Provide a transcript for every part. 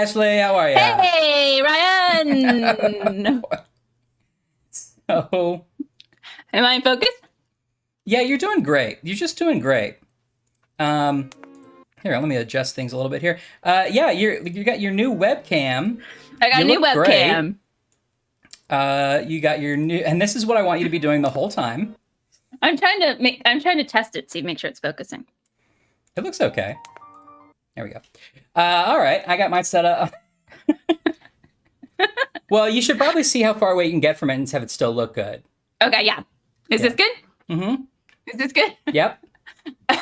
Ashley. How are you? Hey, Ryan! So, Am I focused? yeah, you're doing great. You're just doing great. Here, let me adjust things a little bit here. Yeah, you got your new webcam. I got You a new look great. webcam. You got your new, and this is what I want you to be doing the whole time. I'm trying to test it, see, make sure it's focusing. It looks okay. There we go. All right, I got mine set up. Well, you should probably see how far away you can get from it and have it still look good. Okay, yeah. Is this good? Mm-hmm. Is this good? Yep.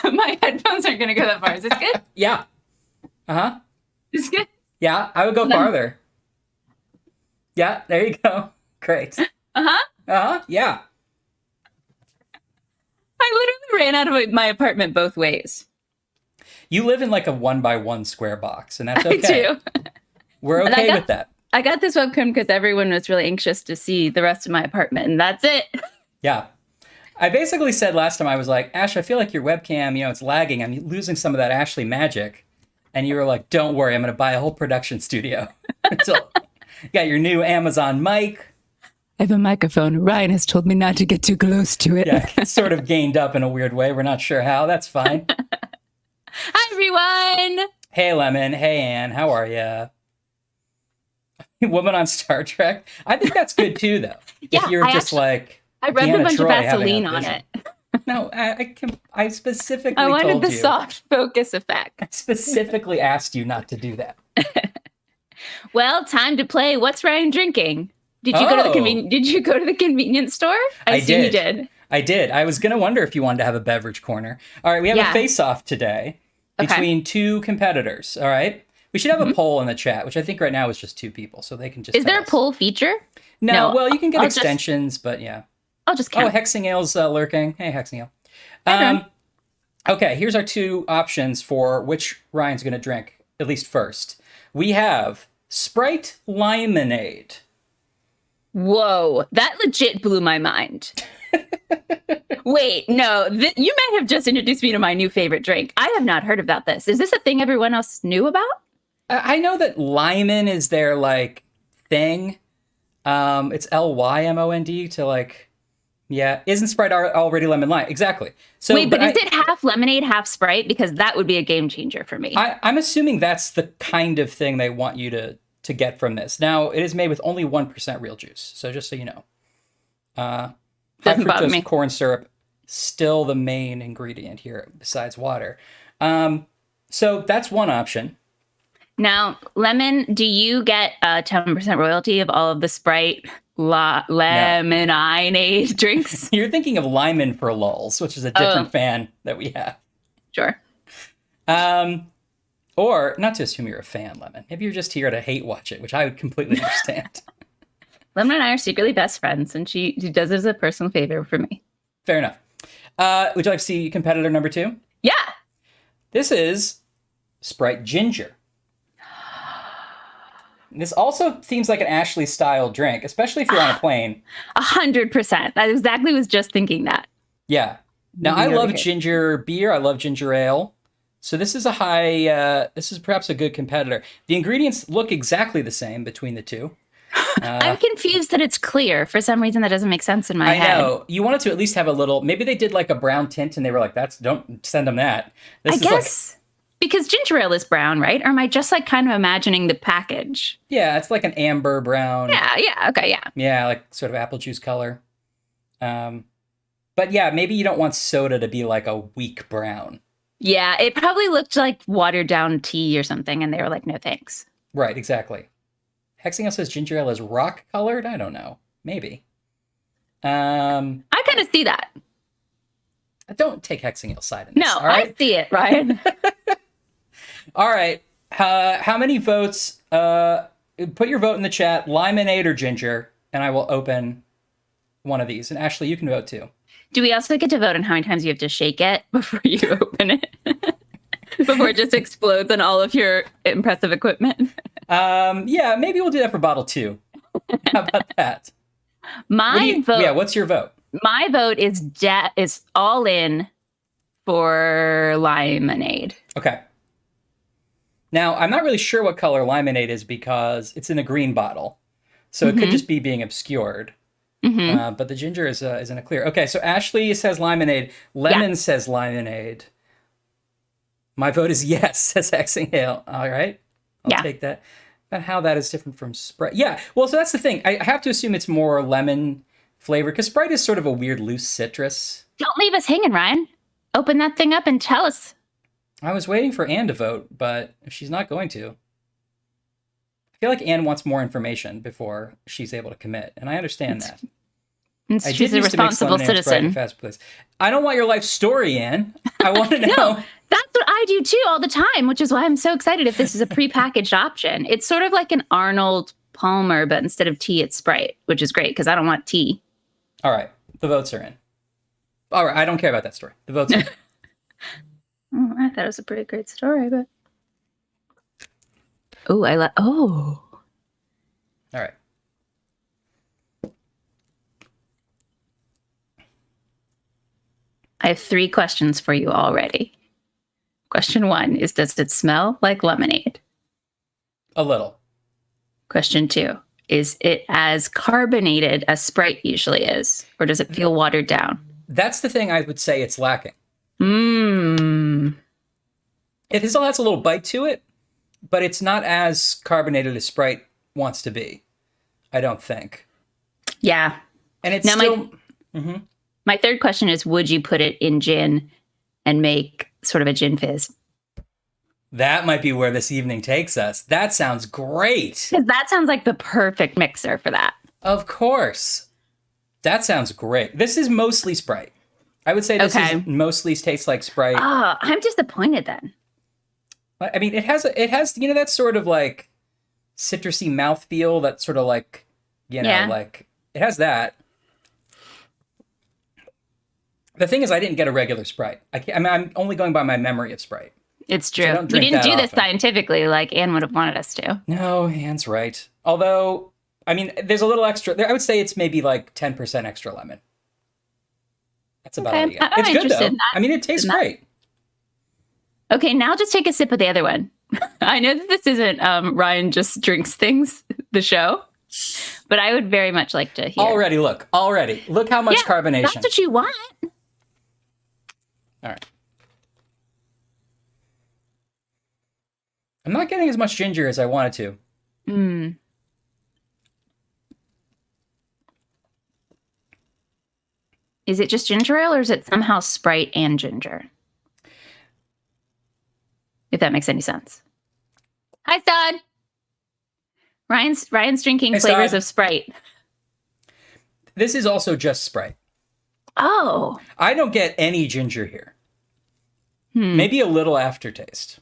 My headphones aren't going to go that far. Is this good? Yeah. Uh-huh. Is this good? Yeah, I would go farther. Yeah, there you go. Great. Uh-huh. Uh-huh. Yeah. I literally ran out of my apartment both ways. You live in like a 1x1 square box, and that's I okay. do. We're okay with that. I got this webcam because everyone was really anxious to see the rest of my apartment, and that's it. Yeah. I basically said last time, I was like, Ash, I feel like your webcam, it's lagging. I'm losing some of that Ashley magic. And you were like, don't worry, I'm going to buy a whole production studio. So you got your new Amazon mic. I have a microphone. Ryan has told me not to get too close to it. Yeah, it's sort of gained up in a weird way. We're not sure how. That's fine. Hi, everyone. Hey, Lemon. Hey, Anne. How are you? Woman on Star Trek. I think that's good too, though. Yeah, if you're just like I rubbed Deanna a bunch Troi of having Vaseline a on vision. it. No, I specifically I wanted told the you. soft focus effect. I specifically asked you not to do that. Well, time to play What's Ryan Drinking? Did you go to the convenience store? I see you did. I did. I was going to wonder if you wanted to have a beverage corner. All right, we have a face-off today between two competitors, all right? We should have a poll in the chat, which I think right now is just two people, so they can just Is there a poll feature? No, well, you can get extensions, but yeah. I'll just count. Oh, Hexing Ale's lurking. Hey, Hexing Ale. Okay, here's our two options for which Ryan's going to drink, at least first. We have Sprite Limonade. Whoa, that legit blew my mind. Wait, no, you might have just introduced me to my new favorite drink. I have not heard about this. Is this a thing everyone else knew about? I know that Lyman is their, thing. It's Lymond to, yeah. Isn't Sprite already lemon lime? Exactly. So, wait, but is it half lemonade, half Sprite? Because that would be a game changer for me. I'm assuming that's the kind of thing they want you to get from this. Now, it is made with only 1% real juice, so just so you know. High fructose corn syrup, still the main ingredient here besides water. So that's one option. Now, Lemon, do you get 10% royalty of all of the Sprite lemonade drinks? You're thinking of Lyman for lulz, which is a different fan that we have. Sure. Or, not to assume you're a fan, Lemon. Maybe you're just here to hate watch it, which I would completely understand. Lemon and I are secretly best friends, and she does it as a personal favor for me. Fair enough. Would you like to see competitor number 2? Yeah. This is Sprite Ginger. This also seems like an Ashley-style drink, especially if you're on a plane. 100%. I exactly was just thinking that. Yeah. Now, I love ginger beer. I love ginger ale. So this is this is perhaps a good competitor. The ingredients look exactly the same between the two. I'm confused that it's clear. For some reason, that doesn't make sense in my head. I know. You wanted to at least have a little... Maybe they did a brown tint and they were like, don't send them that. I guess... Because ginger ale is brown, right? Or am I just kind of imagining the package? Yeah, it's like an amber brown. Yeah, okay, yeah. Yeah, sort of apple juice color. But yeah, maybe you don't want soda to be a weak brown. Yeah, it probably looked like watered down tea or something, and they were like, no thanks. Right, exactly. Hexing says ginger ale is rock colored? I don't know. Maybe. I kind of see that. Don't take Hexing ale side in this. No, all right? I see it, Ryan. All right. How many votes? Put your vote in the chat, limonade or ginger, and I will open one of these. And Ashley, you can vote too. Do we also get to vote on how many times you have to shake it before you open it? Before it just explodes on all of your impressive equipment? Yeah, maybe we'll do that for bottle 2. How about that? My vote. Yeah, what's your vote? My vote is all in for limonade. Okay. Now, I'm not really sure what color limonade is because it's in a green bottle. So it could just be being obscured. But the ginger is in a clear. Okay, so Ashley says limonade. Lemon says limonade. My vote is yes, says Exhale. All right, I'll take that. And how that is different from Sprite. Yeah, well, so that's the thing. I have to assume it's more lemon flavored because Sprite is sort of a weird loose citrus. Don't leave us hanging, Ryan. Open that thing up and tell us. I was waiting for Anne to vote, but if she's not going to, I feel like Anne wants more information before she's able to commit, and I understand that. She's a responsible citizen. I don't want your life story, Anne. I want to know. No, that's what I do too all the time, which is why I'm so excited if this is a prepackaged option. It's sort of like an Arnold Palmer, but instead of tea, it's Sprite, which is great because I don't want tea. All right, the votes are in. All right, I don't care about that story. The votes are in. I thought it was a pretty great story, but all right. I have 3 questions for you already. Question 1 is, does it smell like lemonade? A little. Question 2, is it as carbonated as Sprite usually is, or does it feel watered down? That's the thing I would say it's lacking. It still has a little bite to it, but it's not as carbonated as Sprite wants to be, I don't think. Yeah. And it's now still... My third question is, would you put it in gin and make sort of a gin fizz? That might be where this evening takes us. That sounds great. Because that sounds like the perfect mixer for that. Of course. That sounds great. This is mostly Sprite. I would say this is mostly tastes like Sprite. Oh, I'm disappointed then. I mean, it has that sort of like citrusy mouthfeel, that sort of like, like it has that. The thing is, I didn't get a regular Sprite. I'm only going by my memory of Sprite. It's true. So we didn't do this scientifically like Anne would have wanted us to. No, Anne's right. Although, I mean, there's a little extra. I would say it's maybe like 10% extra lemon. That's about all you get. It's good, though. I mean, it tastes great. Okay, now just take a sip of the other one. I know that this isn't Ryan Just Drinks Things, the show, but I would very much like to hear. Already, look how much carbonation. That's what you want. All right. I'm not getting as much ginger as I wanted to. Is it just ginger ale, or is it somehow Sprite and ginger? If that makes any sense. Hi, Stud. Ryan's drinking flavors of Sprite. This is also just Sprite. Oh. I don't get any ginger here. Maybe a little aftertaste.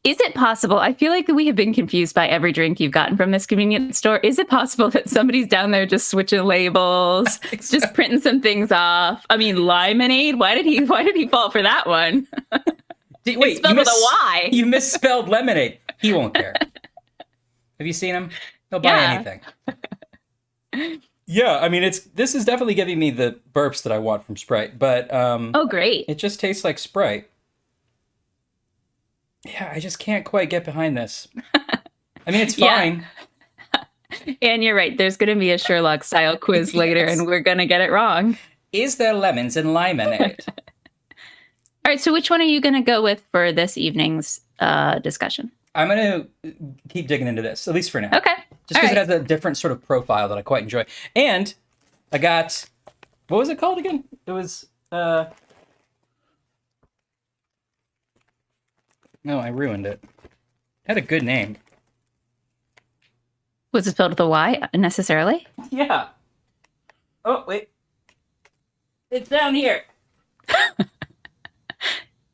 Is it possible? I feel like we have been confused by every drink you've gotten from this convenience store. Is it possible that somebody's down there just switching labels, just printing some things off? I mean, limonade. Why did he fall for that one? Wait, spelled with a Y. You misspelled lemonade. He won't care. Have you seen him? He'll buy anything. Yeah, I mean, this is definitely giving me the burps that I want from Sprite, but great. It just tastes like Sprite. Yeah, I just can't quite get behind this. I mean, it's fine. And you're right. There's going to be a Sherlock style quiz later, and we're going to get it wrong. Is there lemons in limonade? All right. So which one are you going to go with for this evening's discussion? I'm going to keep digging into this, at least for now. Okay. Just because it has a different sort of profile that I quite enjoy. And I got, what was it called again? It was, no, I ruined it. It had a good name. Was it spelled with a Y necessarily? Yeah. Oh, wait. It's down here.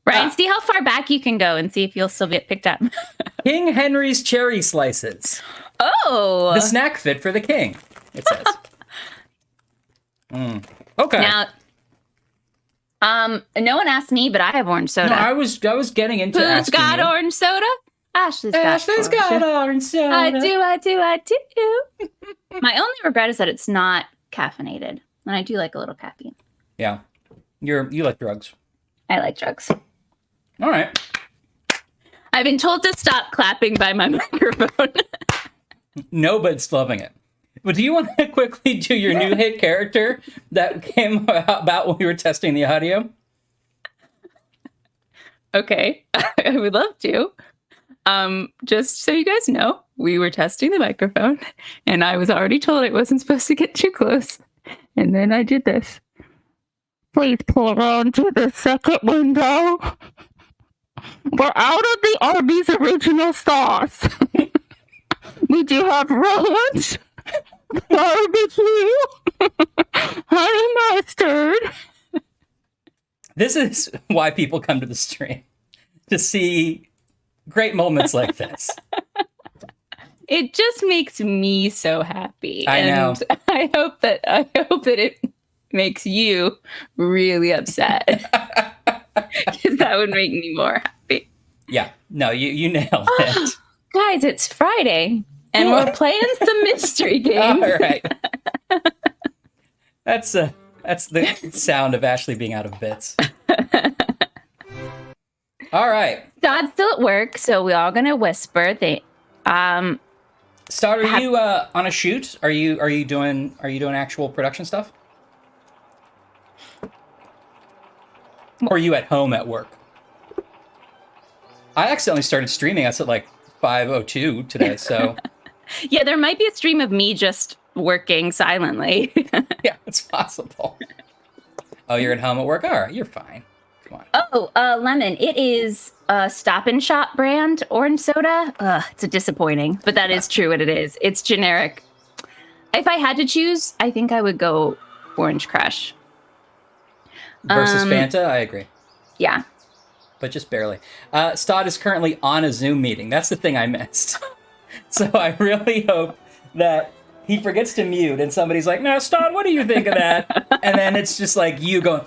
Ryan, see how far back you can go and see if you'll still get picked up. King Henry's Cherry Slices. Oh. The snack fit for the king, it says. Okay. Now, no one asked me, but I have orange soda. No, I was getting into Who's asking got you. orange soda? Ashley's got orange soda. I do. My only regret is that it's not caffeinated, and I do like a little caffeine. Yeah. You like drugs. I like drugs. All right. I've been told to stop clapping by my microphone. No, but it's loving it. But do you want to quickly do your new hit character that came about when we were testing the audio? Okay, I would love to. Just so you guys know, we were testing the microphone, and I was already told it wasn't supposed to get too close. And then I did this. Please pull around to the second window. We're out of the Arby's original sauce. We do have ranch, barbecue, honey mustard. This is why people come to the stream, to see great moments like this. It just makes me so happy. I know. I hope that it makes you really upset. Because that would make me more happy. Yeah. No, you nailed it. Guys, it's Friday, and we're playing some mystery games. All right. That's the sound of Ashley being out of bits. All right. Todd's still at work, so we're all gonna whisper. Stott, are you on a shoot? Are you doing actual production stuff? Or are you at home at work? I accidentally started streaming us at like 5:02 today, so yeah, there might be a stream of me just working silently. yeah, it's possible. Oh, you're at home at work? All right, you're fine. Come on. Oh, Lemon. It is a Stop and Shop brand orange soda. It's disappointing, but that is true what it is. It's generic. If I had to choose, I think I would go Orange Crush. Versus Fanta, I agree. Yeah. But just barely. Stott is currently on a Zoom meeting. That's the thing I missed. So I really hope that he forgets to mute and somebody's like, "No, Stott, what do you think of that?" And then it's just like you going.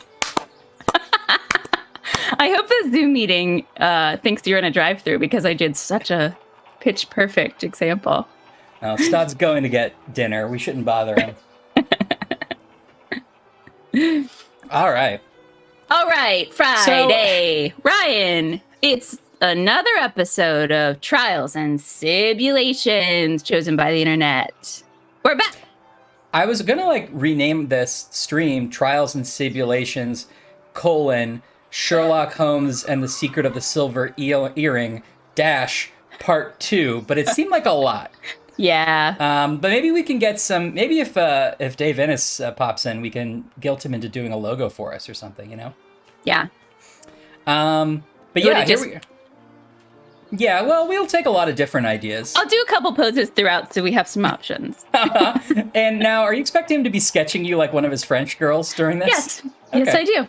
I hope the Zoom meeting thinks you're in a drive-through because I did such a pitch perfect example. Oh, Stott's going to get dinner. We shouldn't bother him. All right. Friday. So, Ryan, it's another episode of Trials and Sibulations chosen by the internet. We're back. I was going to rename this stream Trials and Sibulations, Sherlock Holmes and the Secret of the Silver Earring - Part 2, but it seemed like a lot. Yeah. But maybe we can get some. Maybe if Dave Ennis pops in, we can guilt him into doing a logo for us or something. You know. Yeah. But yeah, yeah. Well, we'll take a lot of different ideas. I'll do a couple poses throughout, so we have some options. And now, are you expecting him to be sketching you like one of his French girls during this? Yes. Okay. Yes, I do.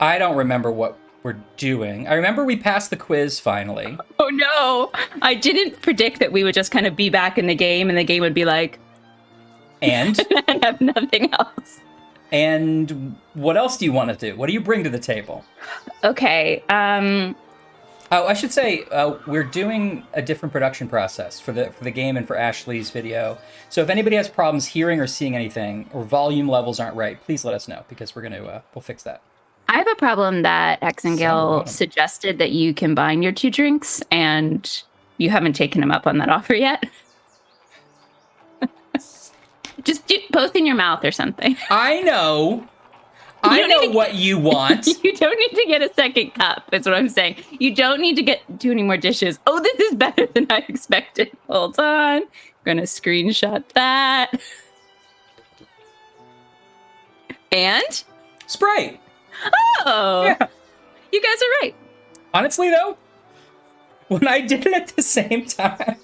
I don't remember what we're doing. I remember we passed the quiz finally. Oh no! I didn't predict that we would just kind of be back in the game and the game would be like... And? and have nothing else. And what else do you want to do? What do you bring to the table? Okay, Oh, I should say, we're doing a different production process for the game and for Ashley's video. So if anybody has problems hearing or seeing anything, or volume levels aren't right, please let us know, because we're gonna we'll fix that. I have a problem that Exengale suggested that you combine your two drinks, and you haven't taken him up on that offer yet. Just do both in your mouth or something. I know. I know what you want. You don't need to get a second cup, is what I'm saying. You don't need to do any more dishes. Oh, this is better than I expected. Hold on. I'm going to screenshot that. And? Sprite. Oh. Yeah. You guys are right. Honestly, though, when I did it at the same time,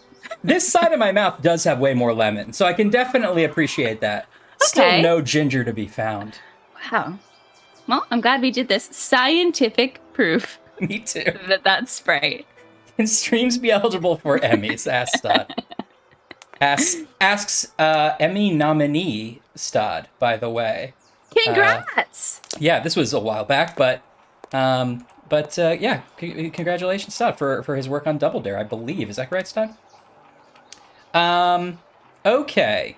this side of my mouth does have way more lemon, so I can definitely appreciate that. Okay. Still no ginger to be found. Wow. Well, I'm glad we did this. Scientific proof. Me too. That's Sprite. Can streams be eligible for Emmys? Asks Stod. Asks Emmy nominee Stod, by the way. Congrats! Yeah, this was a while back, but yeah, congratulations, Stod, for his work on Double Dare, I believe. Is that correct, Stod? Okay.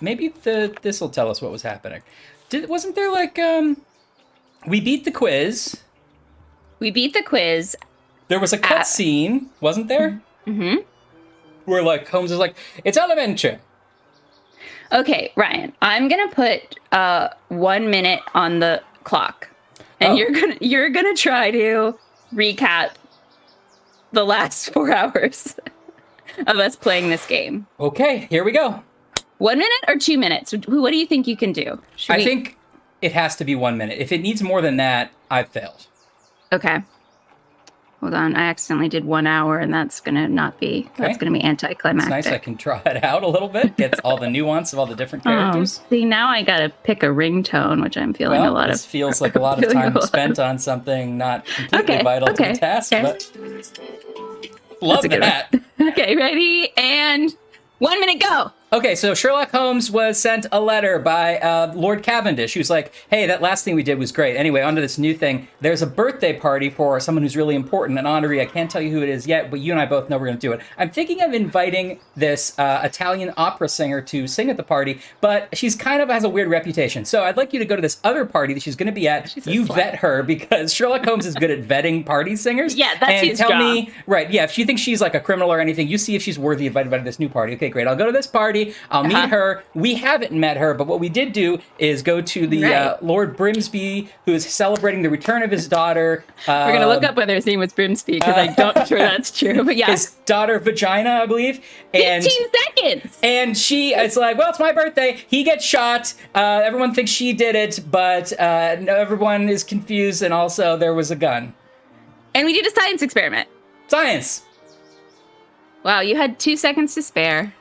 Maybe this will tell us what was happening. Wasn't there We beat the quiz. We beat the quiz. There was a cut scene, wasn't there? Mm-hmm. Where like Holmes is like, it's elementary. Okay, Ryan, I'm gonna put 1 minute on the clock, and you're gonna try to recap the last 4 hours of us playing this game. Okay, here we go. 1 minute or 2 minutes? What do you think you can do? I think it has to be 1 minute. If it needs more than that, I've failed. Okay. Hold on, I accidentally did 1 hour, and that's gonna not be. Okay. That's gonna be anticlimactic. It's nice. I can draw it out a little bit. Gets all the nuance of all the different characters. See, now I gotta pick a ringtone, which I'm feeling a lot of. This feels like a lot of time spent on something not completely vital to the task, but love that. Okay, ready and 1 minute, go. Okay, so Sherlock Holmes was sent a letter by Lord Cavendish, who's like, hey, that last thing we did was great. Anyway, on to this new thing. There's a birthday party for someone who's really important, an honoree. I can't tell you who it is yet, but you and I both know we're going to do it. I'm thinking of inviting this Italian opera singer to sing at the party, but she's kind of has a weird reputation. So I'd like you to go to this other party that she's going to be at. You vet her, because Sherlock Holmes is good at vetting party singers. Yeah, that's his job. And tell me, right, yeah, if you think she's like a criminal or anything, you see if she's worthy of inviting to this new party. Okay, great. I'll go to this party. I'll meet her. We haven't met her, but what we did do is go to the Lord Brimsby, who is celebrating the return of his daughter. We're going to look up whether his name was Brimsby, because I'm not sure that's true. But yeah. His daughter, Vagina, I believe. 15 seconds! And she is like, well, it's my birthday. He gets shot. Everyone thinks she did it, but everyone is confused, and also there was a gun. And we did a science experiment. Science! Wow, you had 2 seconds to spare.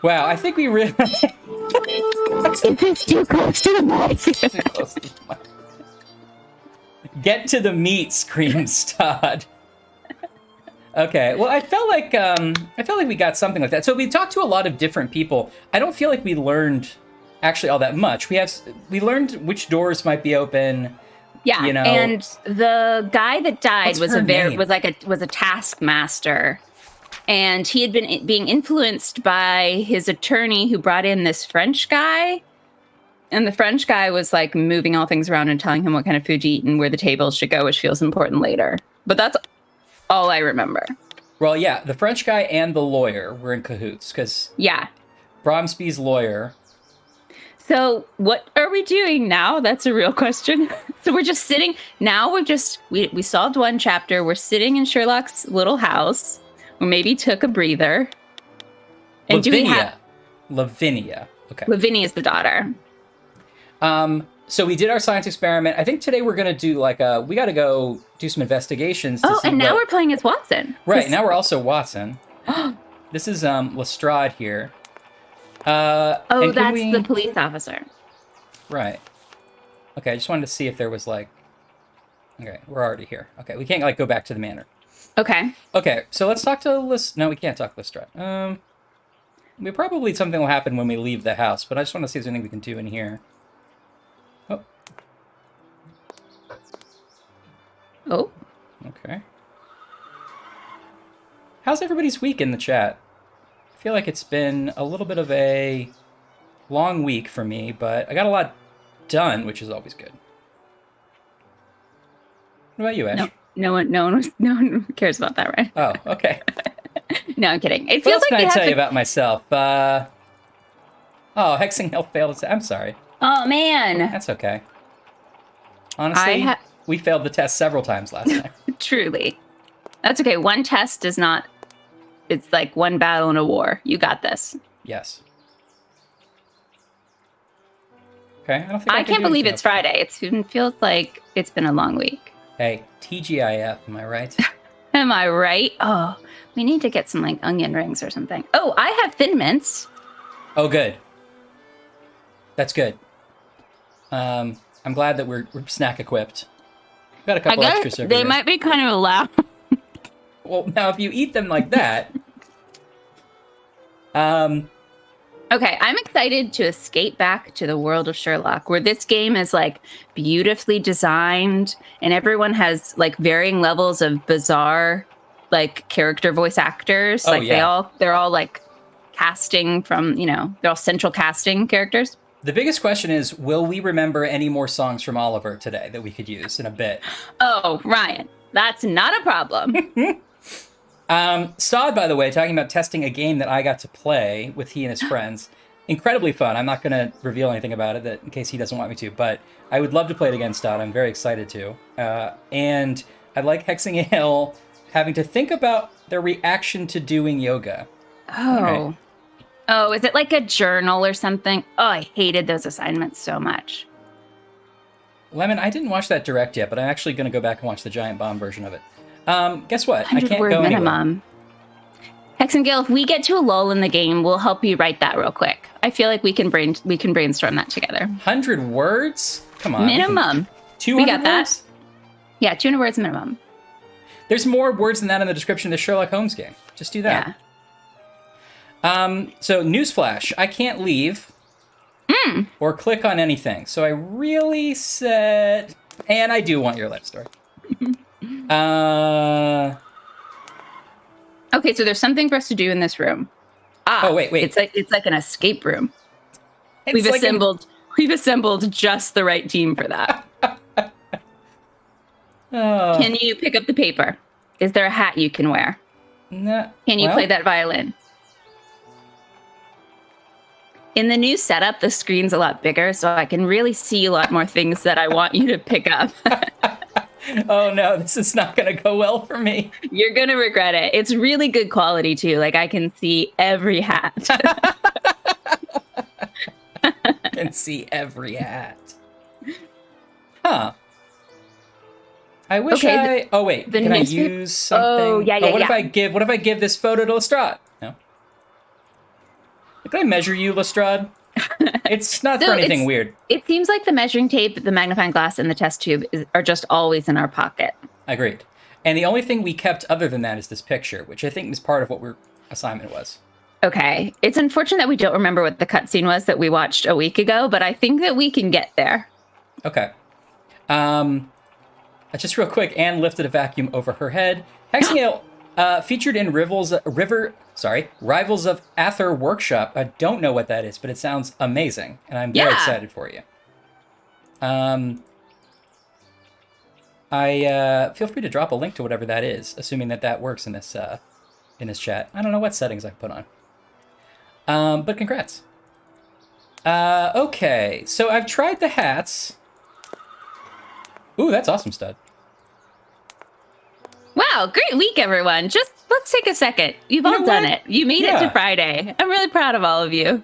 Wow, I think we really... It's too close to the mic. Get to the meat, screams Todd. Okay, well, I felt like we got something like that. So we talked to a lot of different people. I don't feel like we learned actually all that much. We learned which doors might be open. Yeah, you know. And the guy that died was a taskmaster. And he had been being influenced by his attorney, who brought in this French guy. And the French guy was like moving all things around and telling him what kind of food to eat and where the tables should go, which feels important later. But that's all I remember. Well, yeah, the French guy and the lawyer were in cahoots, because Bromsby's lawyer. So what are we doing now? That's a real question. So we're just sitting. Now we solved one chapter. We're sitting in Sherlock's little house. Or maybe took a breather. And Lavinia. Okay. Lavinia is the daughter. So we did our science experiment. I think today we're going to do we got to go do some investigations. Now we're playing as Watson. Right, now we're also Watson. This is Lestrade here. That's the police officer. Right. Okay, I just wanted to see if there was okay, we're already here. Okay, we can't go back to the manor. Okay, so let's talk to No, we can't talk to Lestrade. Probably something will happen when we leave the house, but I just want to see if there's anything we can do in here. Oh. Okay. How's everybody's week in the chat? I feel like it's been a little bit of a long week for me, but I got a lot done, which is always good. What about you, Ash? No one cares about that, right? Oh, okay. No, I'm kidding. It what feels else can I tell you about myself? Hexing Health failed. I'm sorry. Oh, man. That's okay. Honestly, we failed the test several times last time. Truly. That's okay. One test is not... It's like one battle in a war. You got this. Yes. Okay, I can't believe it's Friday. It feels like it's been a long week. Hey, TGIF, am I right? Am I right? Oh, we need to get some onion rings or something. Oh, I have Thin Mints. Oh, good. That's good. I'm glad that we're snack equipped. We've got a couple extras over They here. might be kind of loud. Well, now if you eat them like that... Okay, I'm excited to escape back to the world of Sherlock, where this game is beautifully designed and everyone has varying levels of bizarre character voice actors. They're all casting from, they're all central casting characters. The biggest question is, will we remember any more songs from Oliver today that we could use in a bit? Oh, Ryan, that's not a problem. Stod, by the way, talking about testing a game that I got to play with he and his friends. Incredibly fun. I'm not going to reveal anything about it in case he doesn't want me to, but I would love to play it again, Stod. I'm very excited to. And I like Hexingale having to think about their reaction to doing yoga. Oh. Right. Oh, is it like a journal or something? Oh, I hated those assignments so much. Lemon, I didn't watch that direct yet, but I'm actually going to go back and watch the Giant Bomb version of it. Guess what? I can't go minimum. Anywhere. Hexingale, if we get to a lull in the game, we'll help you write that real quick. I feel like we can brainstorm that together. 100 words? Come on. Minimum. 200 we got words? That. Yeah, 200 words minimum. There's more words than that in the description of the Sherlock Holmes game. Just do that. Yeah. So, newsflash. I can't leave or click on anything. So I really said... And I do want your life story. Okay, so there's something for us to do in this room. Oh, wait. It's like an escape room. We've assembled just the right team for that. Can you pick up the paper? Is there a hat you can wear? No. Can you play that violin? In the new setup, the screen's a lot bigger, so I can really see a lot more things that I want you to pick up. Oh no, this is not going to go well for me. You're going to regret it. It's really good quality, too. Like, I can see every hat. I can see every hat. Huh. I wish oh, wait. Can I use something? Oh, yeah. What if I give this photo to Lestrade? No. Can I measure you, Lestrade? It's not for anything weird. It seems like the measuring tape, the magnifying glass, and the test tube are just always in our pocket. Agreed. And the only thing we kept other than that is this picture, which I think is part of what our assignment was. Okay. It's unfortunate that we don't remember what the cutscene was that we watched a week ago, but I think that we can get there. Okay. Just real quick, Anne lifted a vacuum over her head. Hexingale featured in Rivals of Aether Workshop. I don't know what that is, but it sounds amazing, and I'm very excited for you. I feel free to drop a link to whatever that is, assuming that works in this chat. I don't know what settings I put on. But congrats. Okay, so I've tried the hats. Ooh, that's awesome, Stud. Wow, great week, everyone. Just let's take a second. You've all done it. You made it to Friday. I'm really proud of all of you.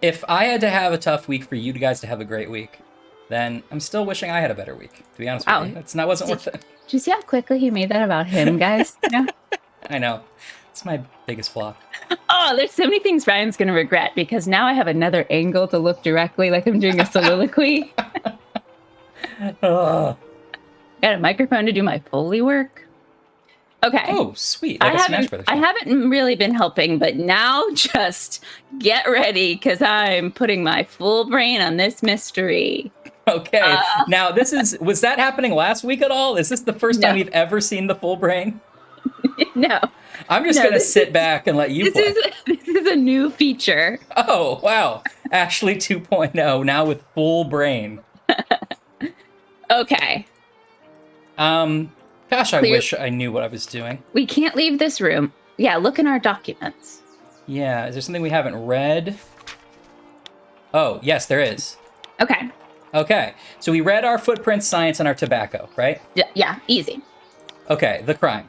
If I had to have a tough week for you guys to have a great week, then I'm still wishing I had a better week, to be honest with you. That wasn't worth it. Did you see how quickly he made that about him, guys? Yeah. I know. It's my biggest flaw. Oh, there's so many things Ryan's going to regret, because now I have another angle to look directly like I'm doing a soliloquy. Got a microphone to do my Foley work. Okay. Oh, sweet. Like I haven't really been helping, but now just get ready, because I'm putting my full brain on this mystery. Okay. Now, was that happening last week at all? Is this the first time you've ever seen the full brain? No. I'm just going to sit back and let you play. This is a new feature. Oh, wow. Ashley 2.0, now with full brain. Okay. Gosh, I wish I knew what I was doing. We can't leave this room. Yeah, look in our documents. Yeah, is there something we haven't read? Oh, yes, there is. Okay, so we read our footprints, science, and our tobacco, right? Yeah, easy. Okay, the crime.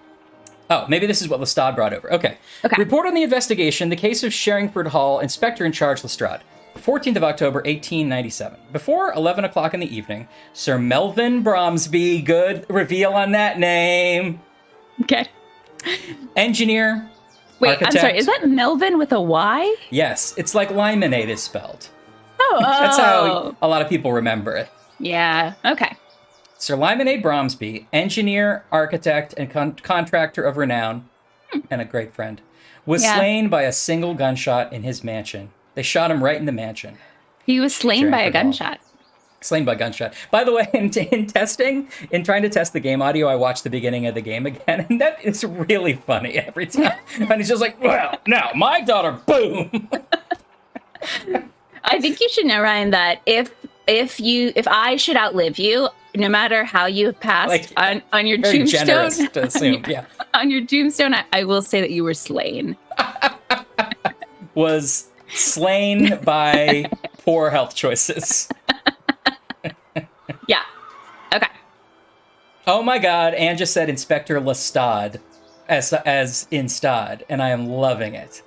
Oh, maybe this is what Lestrade brought over. Okay. Report on the investigation, the case of Sherringford Hall, Inspector in Charge Lestrade. 14th of October, 1897. Before 11 o'clock in the evening, Sir Melvin Bromsby, good reveal on that name. Okay. Engineer, architect. I'm sorry, is that Melvin with a Y? Yes, it's like limonade is spelled. Oh. That's how a lot of people remember it. Yeah, okay. Sir Limonade Bromsby, engineer, architect, and contractor of renown, and a great friend, was slain by a single gunshot in his mansion. They shot him right in the mansion. He was slain by a gunshot. Slain by gunshot. By the way, in trying to test the game audio, I watched the beginning of the game again, and that is really funny every time. And he's just like, well, now, my daughter, boom! I think you should know, Ryan, that if I should outlive you, no matter how you have passed on your very tombstone, generous to assume, on your tombstone, I will say that you were slain. Was slain by poor health choices. Yeah. Okay. Oh my God! Anne just said Inspector Lestat as in Stod, and I am loving it.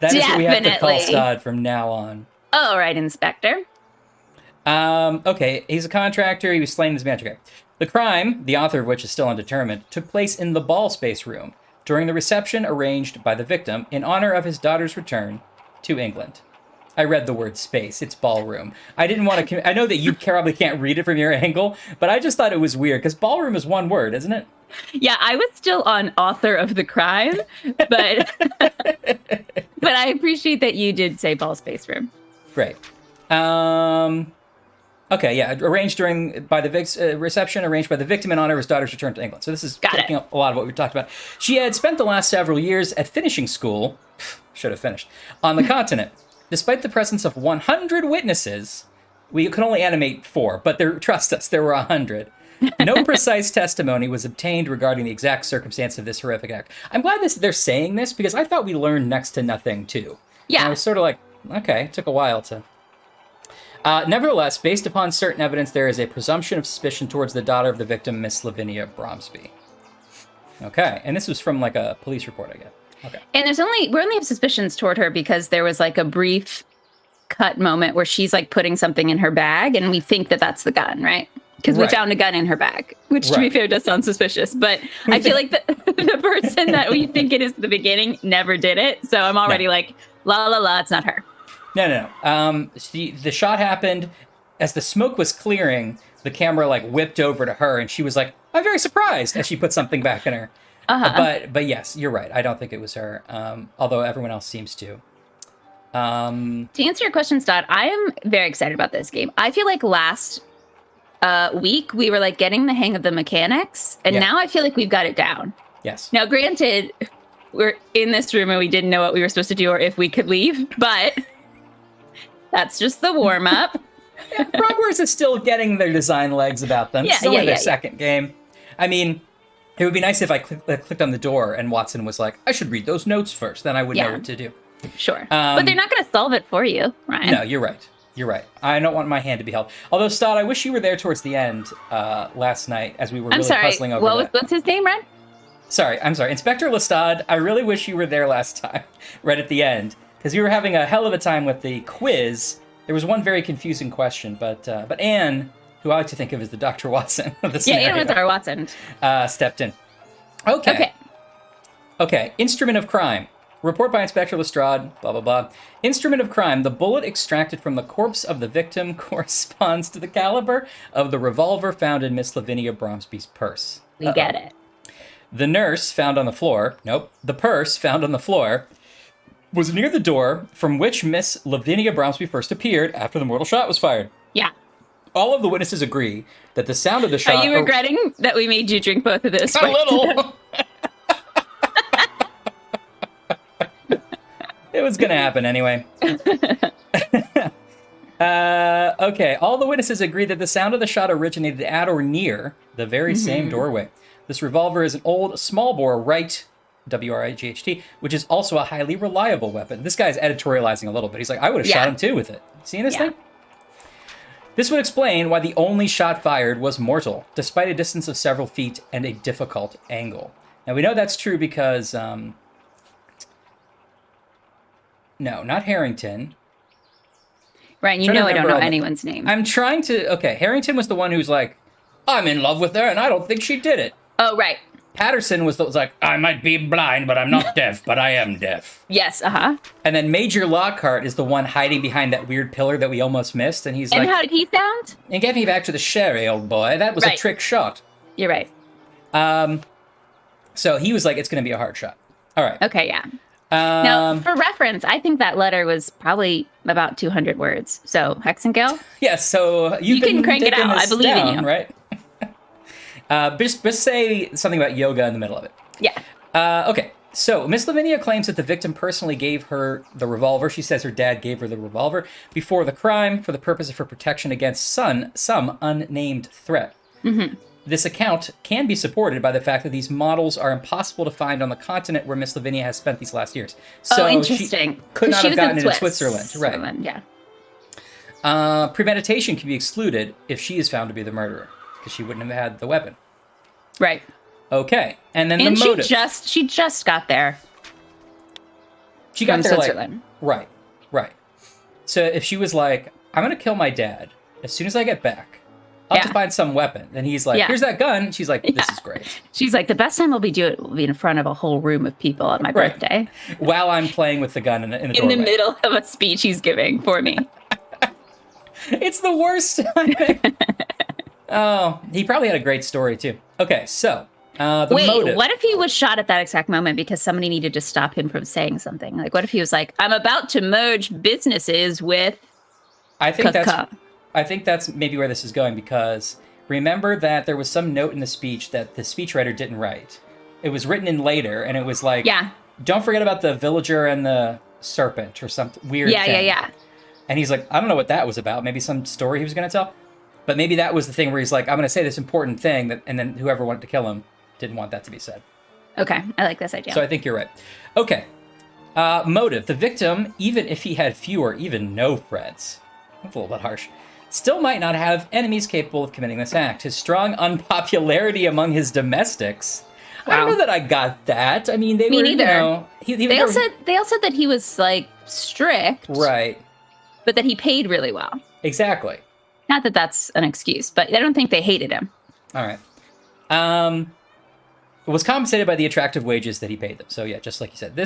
That is what we have to call Stod from now on. All right, Inspector. Okay, he's a contractor. He was slain in his magic. The crime, the author of which is still undetermined, took place in the ball space room during the reception arranged by the victim in honor of his daughter's return to England. I read the word space. It's ballroom. I didn't want to... I know that you probably can't read it from your angle, but I just thought it was weird, because ballroom is one word, isn't it? Yeah, I was still on author of the crime, but but I appreciate that you did say ball space room. Great. Okay, yeah, arranged by the reception arranged by the victim in honor of his daughter's return to England. So this is taking up a lot of what we talked about. She had spent the last several years at finishing school, should have finished, on the continent. Despite the presence of 100 witnesses, we could only animate 4, but trust us, there were 100. No precise testimony was obtained regarding the exact circumstance of this horrific act. I'm glad they're saying this, because I thought we learned next to nothing, too. Yeah. And I was sort of like, okay, it took a while to... nevertheless, based upon certain evidence, there is a presumption of suspicion towards the daughter of the victim, Miss Lavinia Bromsby. Okay, and this was from like a police report, I guess. Okay. And we only have suspicions toward her because there was like a brief cut moment where she's like putting something in her bag, and we think that that's the gun, right? Because we found a gun in her bag, which to be fair does sound suspicious. But I feel like the person that we think it is at the beginning never did it, so I'm already like, la la la, it's not her. No. The shot happened as the smoke was clearing. The camera like whipped over to her, and she was like, "I'm very surprised," as she put something back in her. But yes, you're right. I don't think it was her. Although everyone else seems to. To answer your question, Stott, I am very excited about this game. I feel like last week we were like getting the hang of the mechanics, and now I feel like we've got it down. Yes. Now, granted, we're in this room and we didn't know what we were supposed to do or if we could leave, but that's just the warm up. Progress is still getting their design legs about them. It's only their second game. I mean, it would be nice if I clicked on the door and Watson was like, I should read those notes first. Then I would know what to do. Sure. But they're not going to solve it for you, Ryan. No, you're right. You're right. I don't want my hand to be held. Although, Stott, I wish you were there towards the end last night as we were puzzling over that. What's his name, Ryan? I'm sorry. Inspector Lestat, I really wish you were there last time, right at the end. Because you were having a hell of a time with the quiz. There was one very confusing question, but Anne, who I like to think of as the Dr. Watson of the scenario. Anne was our Watson. Stepped in. Okay. Instrument of crime. Report by Inspector Lestrade, blah, blah, blah. Instrument of crime. The bullet extracted from the corpse of the victim corresponds to the caliber of the revolver found in Miss Lavinia Bromsby's purse. We get it. The nurse found on the floor, the purse found on the floor, was near the door from which Miss Lavinia Bromsby first appeared after the mortal shot was fired. Yeah. All of the witnesses agree that the sound of the shot... Are you regretting that we made you drink both of this? A little. It was going to happen anyway. Okay, all the witnesses agree that the sound of the shot originated at or near the very same doorway. This revolver is an old small-bore Wright, W-R-I-G-H-T, which is also a highly reliable weapon. This guy's editorializing a little bit. He's like, I would have shot him too with it. Seeing this thing? This would explain why the only shot fired was mortal, despite a distance of several feet and a difficult angle. Now, we know that's true because... no, not Harrington. Right, you know I don't know anyone's name. I'm trying to... Okay, Harrington was the one who's like, I'm in love with her and I don't think she did it. Oh, right. Patterson was like, I might be blind, but I'm not deaf, but I am deaf. Yes, uh-huh. And then Major Lockhart is the one hiding behind that weird pillar that we almost missed, and he's like... And how did he sound? And get me back to the sherry, old boy. That was a trick shot. You're right. So he was like, it's going to be a hard shot. All right. Okay, yeah. Now, for reference, I think that letter was probably about 200 words. So, Hexengale? Yes, so you can crank it out. I believe in you. Right? Just say something about yoga in the middle of it. Yeah. Okay. So Miss Lavinia claims that the victim personally gave her the revolver. She says her dad gave her the revolver before the crime for the purpose of her protection against some unnamed threat. Mm-hmm. This account can be supported by the fact that these models are impossible to find on the continent where Miss Lavinia has spent these last years. So interesting. She could not have gotten it in Switzerland. Right. Yeah. Premeditation can be excluded if she is found to be the murderer, because she wouldn't have had the weapon. Right. Okay. And then the motive. She just got there. She got there Switzerland. Right. So if she was like, I'm going to kill my dad as soon as I get back, I'll have to find some weapon. And he's like, here's that gun. She's like, this is great. She's like, the best time will be in front of a whole room of people at my birthday. While I'm playing with the gun in the doorway. In the middle of a speech he's giving for me. It's the worst time. Oh, he probably had a great story, too. Okay, so motive. What if he was shot at that exact moment because somebody needed to stop him from saying something? Like, what if he was like, I'm about to merge businesses with... I think that's maybe where this is going, because remember that there was some note in the speech that the speechwriter didn't write. It was written in later, and it was like, don't forget about the villager and the serpent or something weird thing. Yeah. And he's like, I don't know what that was about. Maybe some story he was going to tell. But maybe that was the thing where he's like, I'm going to say this important thing, and then whoever wanted to kill him didn't want that to be said. Okay, I like this idea. So I think you're right. Okay. Motive. The victim, even if he had few or even no friends, that's a little bit harsh, still might not have enemies capable of committing this act. His strong unpopularity among his domestics. Wow. I don't know that I got that. I mean, Me neither. They all said that he was like strict, right? But that he paid really well. Exactly. Not that that's an excuse, but I don't think they hated him. All right. Was compensated by the attractive wages that he paid them. So yeah, just like you said,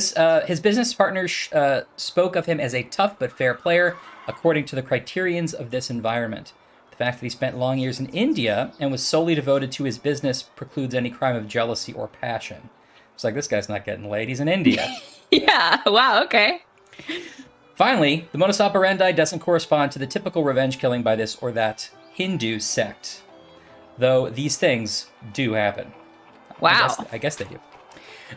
his business partners spoke of him as a tough but fair player, according to the criterions of this environment. The fact that he spent long years in India and was solely devoted to his business precludes any crime of jealousy or passion. It's like, this guy's not getting laid. He's in India. Yeah. Wow. Okay. Finally, the modus operandi doesn't correspond to the typical revenge killing by this or that Hindu sect, though these things do happen. Wow. I guess they do.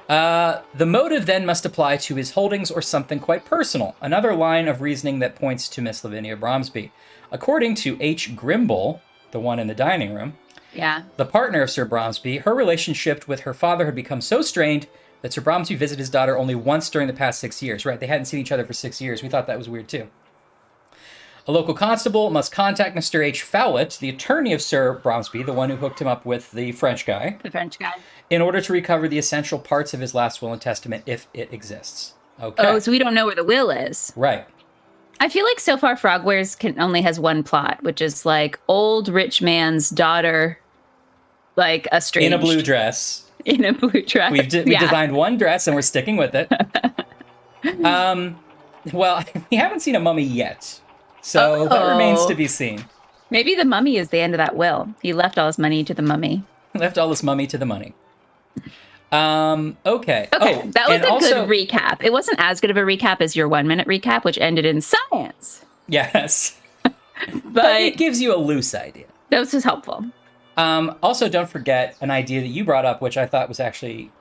The motive then must apply to his holdings or something quite personal, another line of reasoning that points to Miss Lavinia Bromsby. According to H. Grimble, the one in the dining room, the partner of Sir Bromsby, her relationship with her father had become so strained that Sir Bromsby visited his daughter only once during the past 6 years. Right, they hadn't seen each other for 6 years. We thought that was weird, too. A local constable must contact Mr. H. Fowlett, the attorney of Sir Bromsby, the one who hooked him up with the French guy. In order to recover the essential parts of his last will and testament, if it exists. Okay. Oh, so we don't know where the will is. Right. I feel like so far Frogwares only has one plot, which is like old rich man's daughter, like estranged. In a blue dress. In a blue dress. We've designed one dress and we're sticking with it. Well, we haven't seen a mummy yet. So that remains to be seen. Maybe the mummy is the end of that will. He left all his money to the mummy. Left all his mummy to the money. Okay. Okay, that was a good recap. It wasn't as good of a recap as your 1 minute recap, which ended in science. Yes. but it gives you a loose idea. This is helpful. Also, don't forget an idea that you brought up, which I thought was actually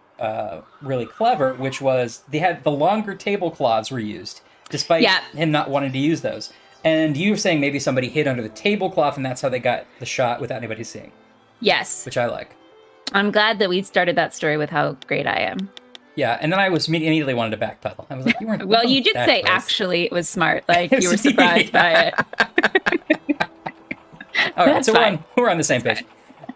really clever, which was they had the longer tablecloths were used, despite him not wanting to use those. And you were saying maybe somebody hid under the tablecloth, and that's how they got the shot without anybody seeing. Yes. Which I like. I'm glad that we started that story with how great I am. Yeah, and then I was immediately wanted to backpedal. I was like, you weren't. Well, you did say close. Actually it was smart. Like you were surprised by it. All right, so we're on the same page.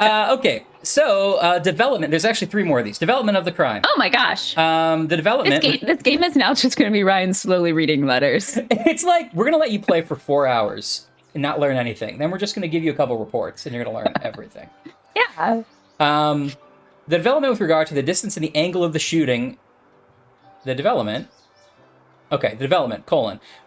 Okay, so development. There's actually 3 more of these. Development of the crime. Oh my gosh. The development. This game is now just going to be Ryan slowly reading letters. It's like we're going to let you play for 4 hours and not learn anything. Then we're just going to give you a couple reports and you're going to learn everything. Yeah. The development with regard to the distance and the angle of the shooting. The development. Okay, the development,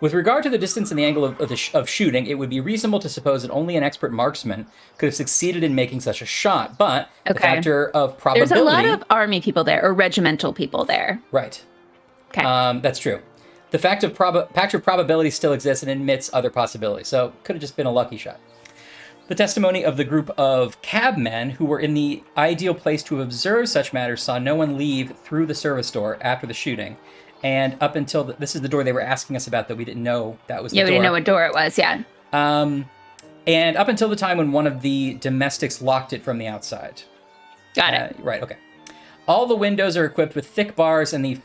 With regard to the distance and the angle of shooting, it would be reasonable to suppose that only an expert marksman could have succeeded in making such a shot, but the factor of probability... There's a lot of army people there, or regimental people there. Right. Okay. That's true. The factor of probability still exists and admits other possibilities, so it could have just been a lucky shot. The testimony of the group of cabmen who were in the ideal place to observe such matters saw no one leave through the service door after the shooting. And up until this is the door they were asking us about that we didn't know that was the door. Yeah, we didn't know what door it was, yeah. And up until the time when one of the domestics locked it from the outside. Got it. Right, okay. All the windows are equipped with thick bars, and the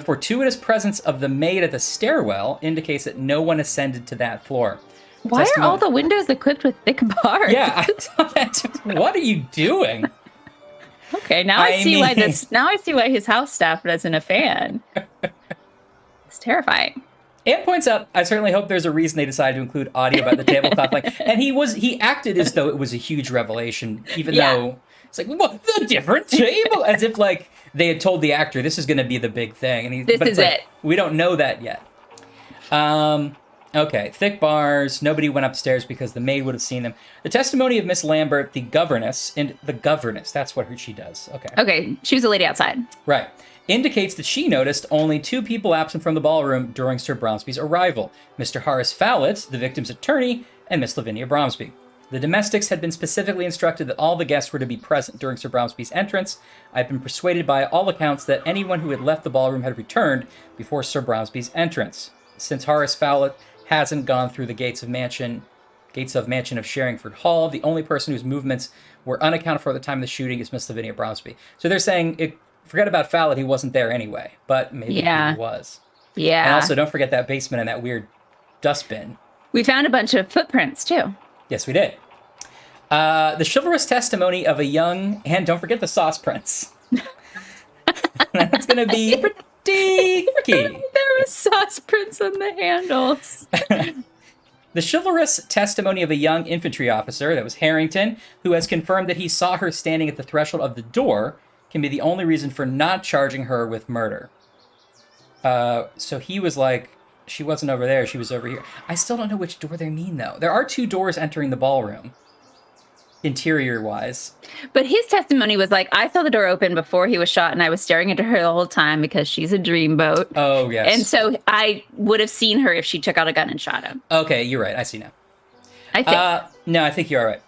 fortuitous presence of the maid at the stairwell indicates that no one ascended to that floor. Why are all the windows equipped with thick bars? Yeah, I thought that. What are you doing? Okay, now I see why his house staff isn't a fan. It's terrifying. Anne points out, I certainly hope there's a reason they decided to include audio about the tablecloth. And he acted as though it was a huge revelation, even though it's like, what, the different table? As if like they had told the actor this is going to be the big thing. And this is it. We don't know that yet. Okay, thick bars. Nobody went upstairs because the maid would have seen them. The testimony of Miss Lambert, the governess, that's what she does. Okay, she was a lady outside. Right. Indicates that she noticed only 2 people absent from the ballroom during Sir Bromsby's arrival. Mr. Horace Fowlett, the victim's attorney, and Miss Lavinia Bromsby. The domestics had been specifically instructed that all the guests were to be present during Sir Bromsby's entrance. I've been persuaded by all accounts that anyone who had left the ballroom had returned before Sir Bromsby's entrance. Since Horace Fowlett hasn't gone through the gates of mansion of Sherringford Hall, the only person whose movements were unaccounted for at the time of the shooting is Miss Lavinia Bromsby. So they're saying, forget about Fowlett, he wasn't there anyway, but maybe he was. Yeah. And also, don't forget that basement and that weird dustbin. We found a bunch of footprints, too. Yes, we did. The chivalrous testimony of a young... And don't forget the sauce prince. That's going to be pretty key. There was sauce prints on the handles. The chivalrous testimony of a young infantry officer, that was Harrington, who has confirmed that he saw her standing at the threshold of the door, can be the only reason for not charging her with murder. So he was like, she wasn't over there, she was over here. I still don't know which door they mean, though. There are 2 doors entering the ballroom, interior-wise. But his testimony was like, I saw the door open before he was shot, and I was staring at her the whole time because she's a dreamboat. Oh, yes. And so I would have seen her if she took out a gun and shot him. Okay, you're right. I see now. I think. No, I think you're all right.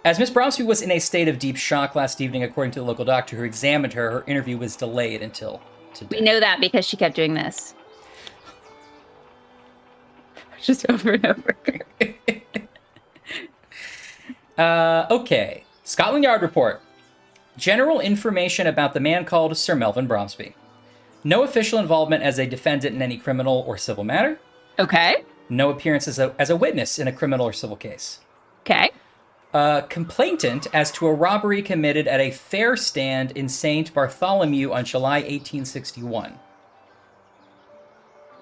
As Miss Bromsby was in a state of deep shock last evening, according to the local doctor who examined her, her interview was delayed until today. We know that because she kept doing this. Just over and over. Okay. Scotland Yard report. General information about the man called Sir Melvin Bromsby. No official involvement as a defendant in any criminal or civil matter. Okay. No appearance as a witness in a criminal or civil case. Okay. Complainant as to a robbery committed at a fair stand in St. Bartholomew on July 1861.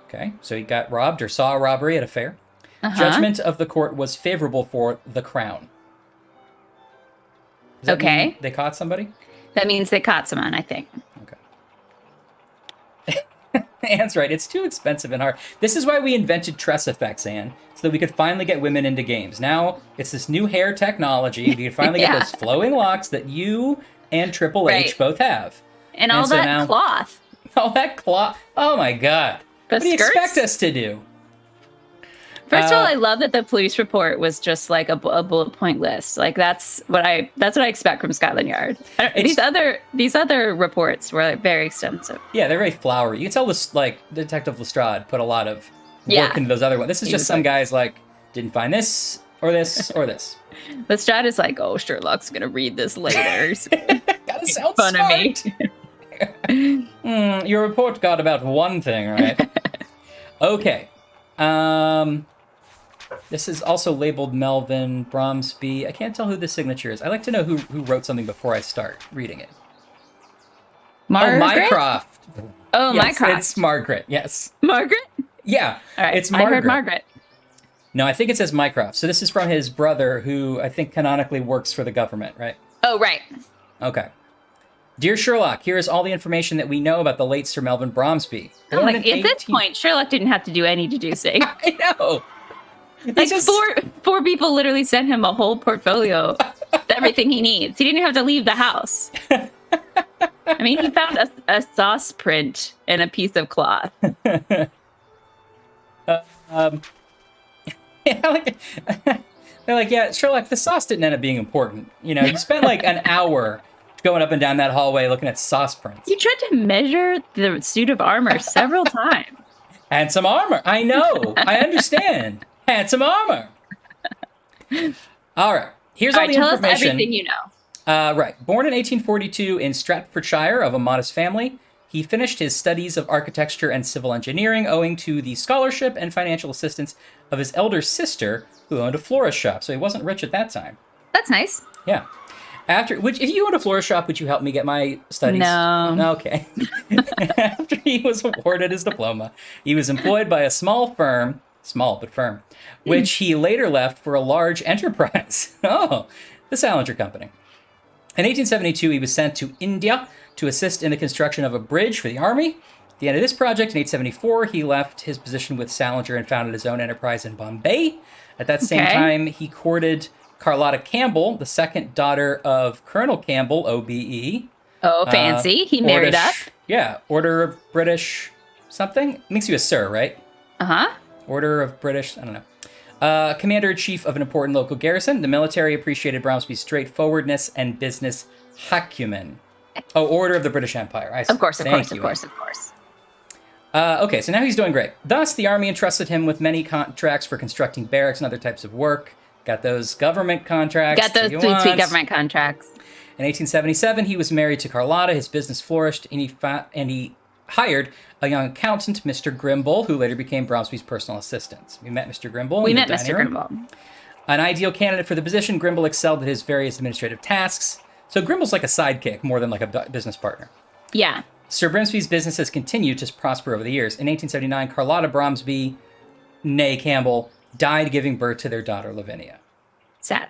Okay, so he got robbed or saw a robbery at a fair. Judgment of the court was favorable for the Crown. Does that mean they caught somebody? That means they caught someone, I think. Okay. Anne's right. It's too expensive and hard. This is why we invented tress effects, Anne, so that we could finally get women into games. Now it's this new hair technology. We can finally get those flowing locks that you and Triple H both have. And all so that cloth. All that cloth. Oh, my God. What do you expect us to do? First of all, I love that the police report was just like a bullet point list. Like that's what I expect from Scotland Yard. These other reports were like very extensive. Yeah, they're very flowery. You can tell this, like, Detective Lestrade put a lot of work into those other ones. This is just some guys like didn't find this or this or this. Lestrade is like, oh, Sherlock's gonna read this later. Gotta sound fun smart. Of me. Your report got about one thing, right? Okay. This is also labeled Melvin Bromsby. I can't tell who the signature is. I like to know who wrote something before I start reading it. Margaret? Oh, Mycroft. Oh, yes, Mycroft. It's Margaret, yes. Margaret? Yeah, all right. It's Margaret. I heard Margaret. No, I think it says Mycroft. So this is from his brother, who I think canonically works for the government, right? Oh, right. Okay. Dear Sherlock, here is all the information that we know about the late Sir Melvin Bromsby. At this point, Sherlock didn't have to do any deducing. I know. Like four people literally sent him a whole portfolio of everything he needs. He didn't have to leave the house. I mean, he found a sauce print and a piece of cloth. They're like, yeah, Sherlock, the sauce didn't end up being important. You know, you spent like an hour going up and down that hallway looking at sauce prints. You tried to measure the suit of armor several times. Handsome armor. I know. I understand. Handsome armor. All right. Here's all the tell information. Us everything you know. Right. Born in 1842 in Stratfordshire of a modest family, he finished his studies of architecture and civil engineering owing to the scholarship and financial assistance of his elder sister, who owned a florist shop. So he wasn't rich at that time. That's nice. Yeah. If you owned a florist shop, would you help me get my studies? No. Okay. After he was awarded his diploma, he was employed by a small but firm, which he later left for a large enterprise. Oh, the Salinger Company. In 1872, he was sent to India to assist in the construction of a bridge for the army. At the end of this project, in 1874, he left his position with Salinger and founded his own enterprise in Bombay. At that same time, he courted Carlotta Campbell, the second daughter of Colonel Campbell, OBE. Oh, fancy. He married up. Yeah, Order of British something. Makes you a sir, right? Uh-huh. Order of British, I don't know. Commander-in-Chief of an important local garrison. The military appreciated Bromsby's straightforwardness and business acumen. Oh, Order of the British Empire. Of course. Okay, so now he's doing great. Thus, the army entrusted him with many contracts for constructing barracks and other types of work. Got those government contracts. Got those sweet government contracts. In 1877, he was married to Carlotta. His business flourished, and he hired a young accountant, Mr. Grimble, who later became Bromsby's personal assistant. We met Mr. Grimble. We met Mr. Grimble. An ideal candidate for the position, Grimble excelled at his various administrative tasks. So Grimble's like a sidekick more than like a business partner. Yeah. Sir Grimsby's business has continued to prosper over the years. In 1879, Carlotta Bromsby, née Campbell, died giving birth to their daughter, Lavinia. Sad.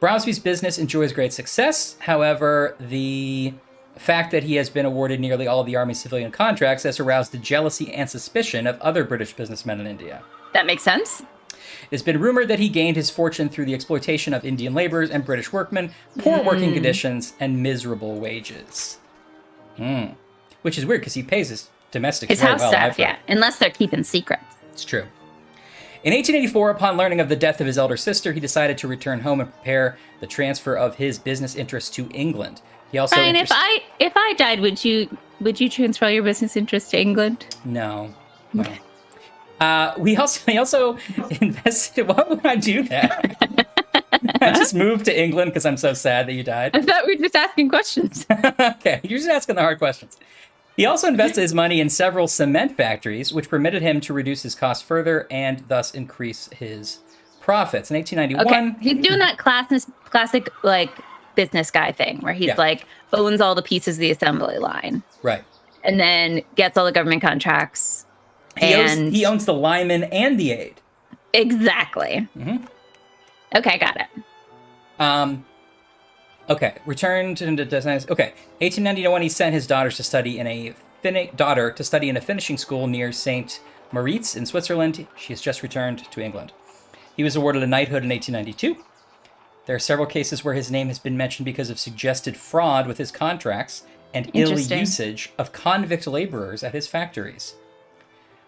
Bromsby's business enjoys great success. However, the fact that he has been awarded nearly all of the Army's civilian contracts has aroused the jealousy and suspicion of other British businessmen in India. That makes sense. It has been rumored that he gained his fortune through the exploitation of Indian laborers and British workmen, poor working conditions, and miserable wages. Which is weird because he pays his domestics his very house well. Staff, yeah. Unless they're keeping secrets. It's true. In 1884, upon learning of the death of his elder sister, he decided to return home and prepare the transfer of his business interests to England. He also Ryan, if I died, would you transfer your business interests to England? No. Okay. He also invested. Why would I do that? I just moved to England because I'm so sad that you died. I thought we were just asking questions. Okay, you're just asking the hard questions. He also invested his money in several cement factories, which permitted him to reduce his costs further and thus increase his profits. In 1891... Okay, he's doing that classic like business guy thing where he's like owns all the pieces of the assembly line. Right. And then gets all the government contracts. He owns the lineman and the aide. Exactly. Mm-hmm. Okay, got it. Okay, returned to okay. 1891, he sent his daughters to study in a finishing school near St. Moritz in Switzerland. She has just returned to England. He was awarded a knighthood in 1892. There are several cases where his name has been mentioned because of suggested fraud with his contracts and ill usage of convict laborers at his factories.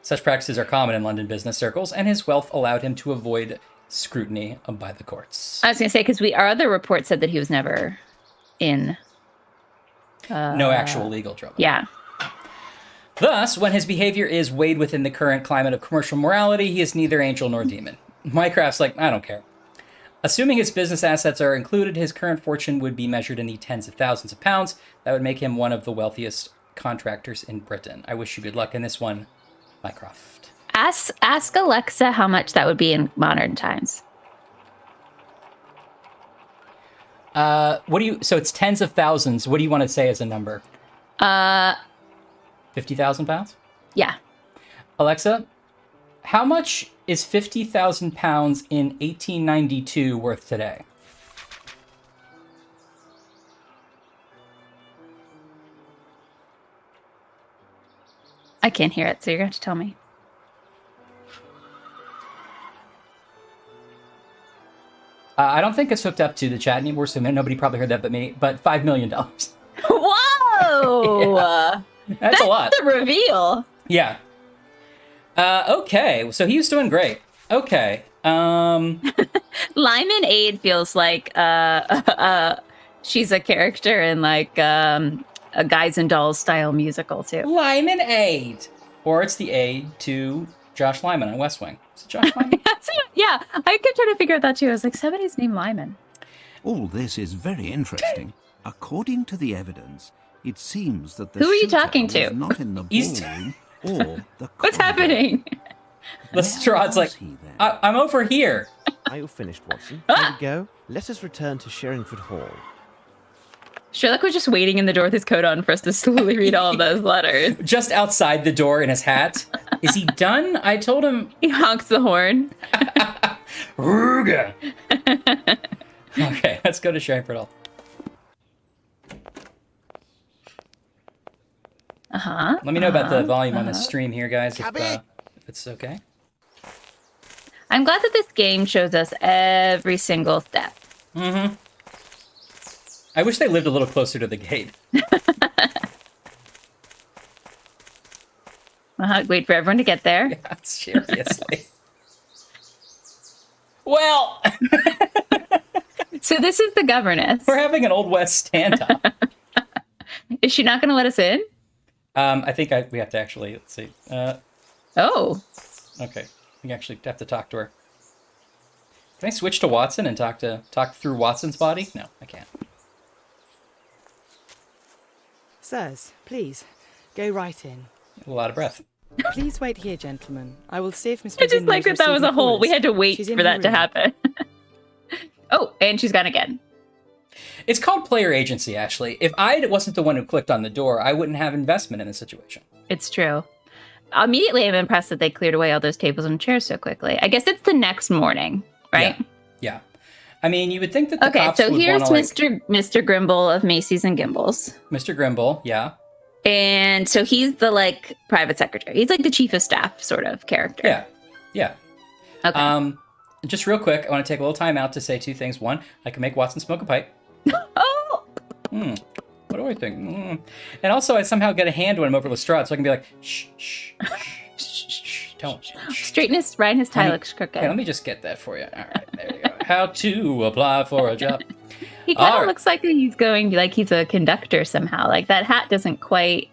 Such practices are common in London business circles, and his wealth allowed him to avoid scrutiny by the courts. I was going to say, because our other report said that he was never in... no actual legal trouble. Yeah. Thus, when his behavior is weighed within the current climate of commercial morality, he is neither angel nor demon. Mycraft's like, I don't care. Assuming his business assets are included, his current fortune would be measured in the tens of thousands of pounds. That would make him one of the wealthiest contractors in Britain. I wish you good luck in this one, Mycroft. Ask Alexa how much that would be in modern times. So it's tens of thousands. What do you want to say as a number? 50,000 pounds? Yeah. Alexa, how much is 50,000 pounds in 1892 worth today? I can't hear it, so you're going to have to tell me. I don't think it's hooked up to the chat anymore, so nobody probably heard that but me, but $5 million. Whoa! Yeah. That's a lot. That's a reveal. Yeah. Okay, so he was doing great. Okay. Lyman Aid feels like she's a character in like a Guys and Dolls style musical too. Lyman Aid, or it's the aid to Josh Lyman on West Wing. Is it Josh Lyman? Yeah, I kept trying to figure out that too. I was like, somebody's named Lyman. All this is very interesting. According to the evidence, it seems that the Who are you shooter talking to? was not in the ballroom or the What's corridor. happening? Lestrande's like, he then? I'm over here. Are you finished, Watson? Here we go. Let us return to Sherringford Hall. Sherlock was just waiting in the door with his coat on for us to slowly read all of those letters. Just outside the door in his hat. Is he done? I told him. He honks the horn. Ruga. Okay, let's go to Sherringford Hall. Let me know about the volume on the stream here, guys, if it's okay. I'm glad that this game shows us every single step. Mm-hmm. I wish they lived a little closer to the gate. Wait for everyone to get there. Yeah, seriously. Well, so this is the governess. We're having an Old West stand-up. Is she not going to let us in? I think we have to actually, let's see. Oh. Okay, we actually have to talk to her. Can I switch to Watson and talk through Watson's body? No, I can't. Sirs, please, go right in. A lot of breath. Please wait here, gentlemen. I will see if Miss I just like that was a hole. We had to wait for that to happen. Oh, and she's gone again. It's called player agency, actually. If I wasn't the one who clicked on the door, I wouldn't have investment in the situation. It's true. Immediately, I'm impressed that they cleared away all those tables and chairs so quickly. I guess it's the next morning, right? Yeah. I mean, you would think that the cops so would here's wanna, Mr. Grimble of Macy's and Gimbles. Mr. Grimble, yeah. And so he's the, like, private secretary. He's like the chief of staff sort of character. Yeah. Okay. Just real quick, I want to take a little time out to say two things. One, I can make Watson smoke a pipe. Oh! What do I think? And also, I somehow get a hand when I'm over Lestrade, so I can be like, shh, shh, shh, shh, don't. Shh. Straighten his, right, his tie looks crooked. Okay, let me just get that for you. All right, there we go. How to apply for a job. He kind of looks like he's going, like he's a conductor somehow. Like that hat doesn't quite.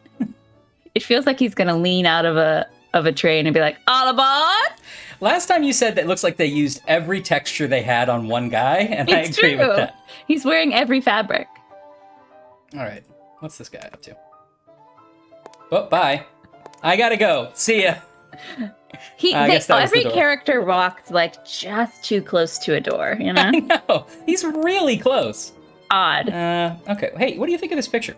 It feels like he's going to lean out of a train and be like, "All aboard!" Last time you said that it looks like they used every texture they had on one guy, and I agree with that. He's wearing every fabric. All right, what's this guy up to? Oh, bye. I gotta go. See ya. Every character walked like just too close to a door, you know? I know. He's really close. Odd. Okay. Hey, what do you think of this picture?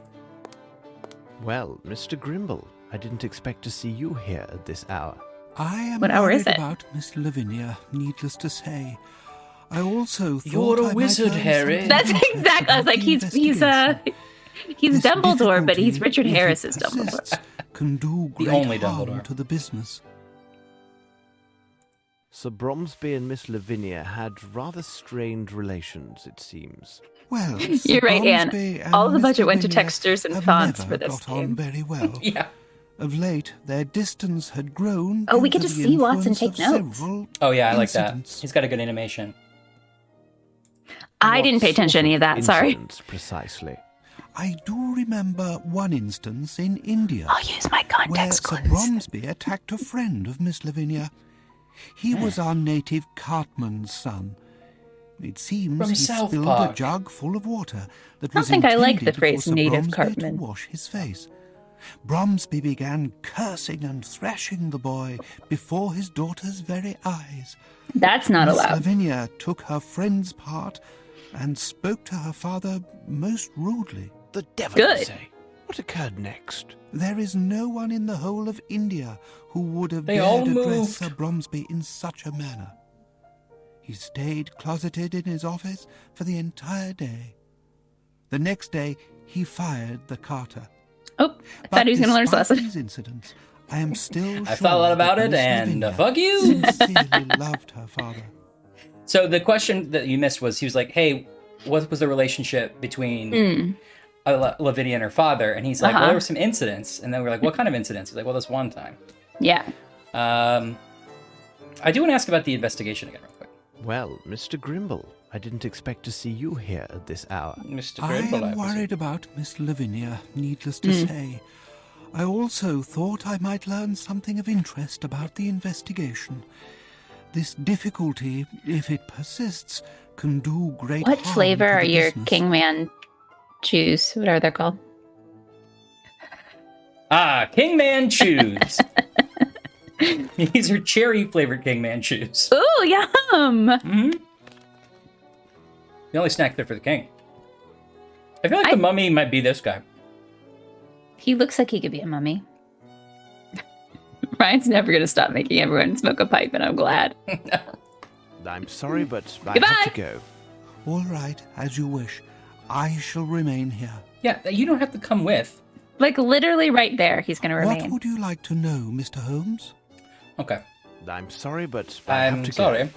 Well, Mr. Grimble, I didn't expect to see you here at this hour. I am what hour is it? About Miss Lavinia, needless to say. I also thought You're a wizard, Harry. That's exactly. I was like, he's Dumbledore, but he's Richard Harris's Dumbledore. Can do great the only harm Dumbledore to the business. Sir Bromsby and Miss Lavinia had rather strained relations, it seems. Well, you're right, Anne. All the budget went to textures and fonts for this got on very well. Yeah. Of late, their distance had grown. Oh, we get to see Watson take notes. Oh yeah, I like that. He's got a good animation. I didn't pay attention to any of that. Sorry. Precisely. I do remember one instance in India. I'll use my context where Sir Bromsby attacked a friend of Miss Lavinia. He was our native cartman's son. It seems he spilled a jug full of water that was intended I like the phrase for native Bromsby cartman. to wash his face. Bromsby began cursing and thrashing the boy before his daughter's very eyes. That's not Miss allowed. Lavinia took her friend's part and spoke to her father most rudely. The devil, Good. you say? What occurred next? There is no one in the whole of India who would have They all dared address moved. Sir Bromsby in such a manner. He stayed closeted in his office for the entire day. The next day, he fired the carter. Oh, I thought he was going to learn his lesson. These incidents, I am still I thought a lot about it, and fuck you. Sincerely loved her father. So the question that you missed was, he was like, "Hey, what was the relationship between Lavinia and her father?" And he's like, "Well, there were some incidents." And then we're like, "What kind of incidents?" He's like, "Well, this one time." Yeah. I do want to ask about the investigation again, real quick. Well, Mr. Grimble, I didn't expect to see you here at this hour. Mr. Grimble, I am worried about Miss Lavinia, needless to say. I also thought I might learn something of interest about the investigation. This difficulty, if it persists, can do great harm. What flavor to the are your business. Kingman chews? What are they called? Kingman Chews. These are cherry-flavored Kingman Chews. Ooh, yum! Mm-hmm. The only snack there for the king. I feel like the mummy might be this guy. He looks like he could be a mummy. Ryan's never going to stop making everyone smoke a pipe, and I'm glad. I'm sorry, but I Goodbye. have to go. All right, as you wish. I shall remain here. Yeah, you don't have to come with. Like, literally right there, he's going to remain. What would you like to know, Mr. Holmes? Okay. I'm sorry, but I have I'm to sorry. go.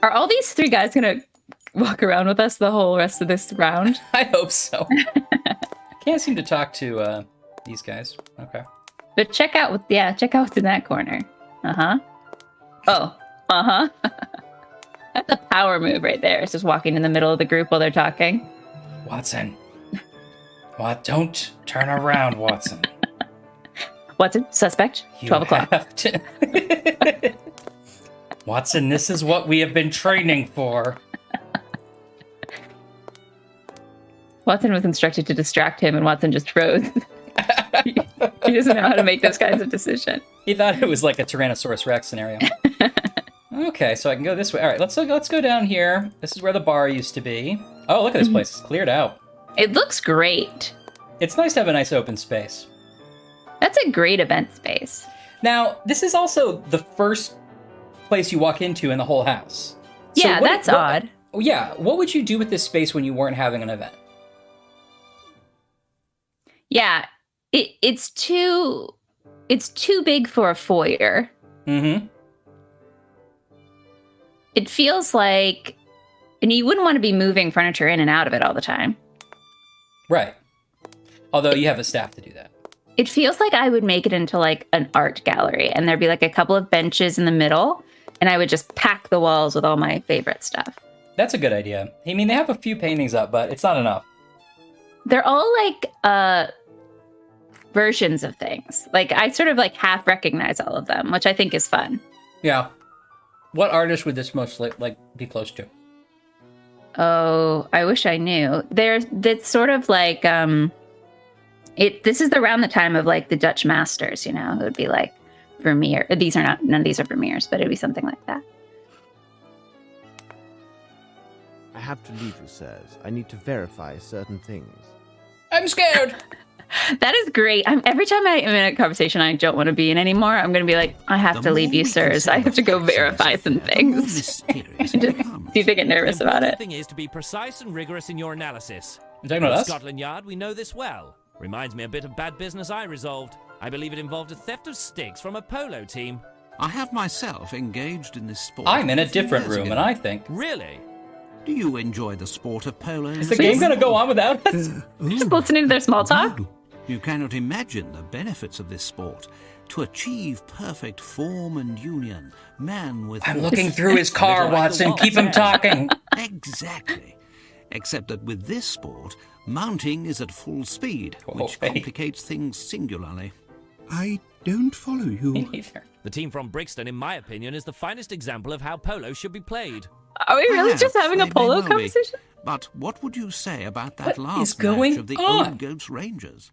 Are all these three guys going to walk around with us the whole rest of this round? I hope so. Can't seem to talk to these guys. Okay. But check out what's in that corner. Uh-huh. Oh, uh-huh. That's a power move right there. It's just walking in the middle of the group while they're talking. Watson. What? Don't turn around, Watson. Watson, suspect, 12 o'clock. Have to... Watson, this is what we have been training for. Watson was instructed to distract him, and Watson just froze. He doesn't know how to make those kinds of decisions. He thought it was like a Tyrannosaurus Rex scenario. Okay, so I can go this way. All right, let's go down here. This is where the bar used to be. Oh, look at this place. It's cleared out. It looks great. It's nice to have a nice open space. That's a great event space. Now, this is also the first place you walk into in the whole house. So Yeah, that's odd. Yeah, what would you do with this space when you weren't having an event? Yeah, it's too big for a foyer. Mm-hmm. It feels like, and you wouldn't want to be moving furniture in and out of it all the time. Right. Although you have a staff to do that. It feels like I would make it into like an art gallery, and there'd be like a couple of benches in the middle, and I would just pack the walls with all my favorite stuff. That's a good idea. I mean, they have a few paintings up, but it's not enough. They're all like versions of things. Like I sort of like half recognize all of them, which I think is fun. Yeah. What artist would this most like be close to? Oh, I wish I knew. It's sort of like this is around the time of like the Dutch masters, you know. It would be like Vermeer. None of these are Vermeers, but it'd be something like that. I have to leave you, sirs. I need to verify certain things. I'm scared. That is great. Every time I am in a conversation I don't want to be in anymore, I'm going to be like, I have to leave you, sirs. I have to go verify some things. Just see if they get nervous about it. The thing is to be precise and rigorous in your analysis. You talking about us? Scotland Yard, we know this well. Reminds me a bit of bad business I resolved. I believe it involved a theft of sticks from a polo team. I have myself engaged in this sport. I'm in a few different years room, ago. and I think... Really? Do you enjoy the sport of polo? Is the game going to go on without us? Just listening to their small talk. No. You cannot imagine the benefits of this sport. To achieve perfect form and union, man with I'm horse. looking through his car, Watson. Keep him talking. Exactly. Except that with this sport, mounting is at full speed, which hey. complicates things singularly. I don't follow you. Me neither. The team from Brixton, in my opinion, is the finest example of how polo should be played. Are we really Perhaps just having a they may polo well be. conversation? But what would you say about What that is last going match of the on? Old Goats Rangers?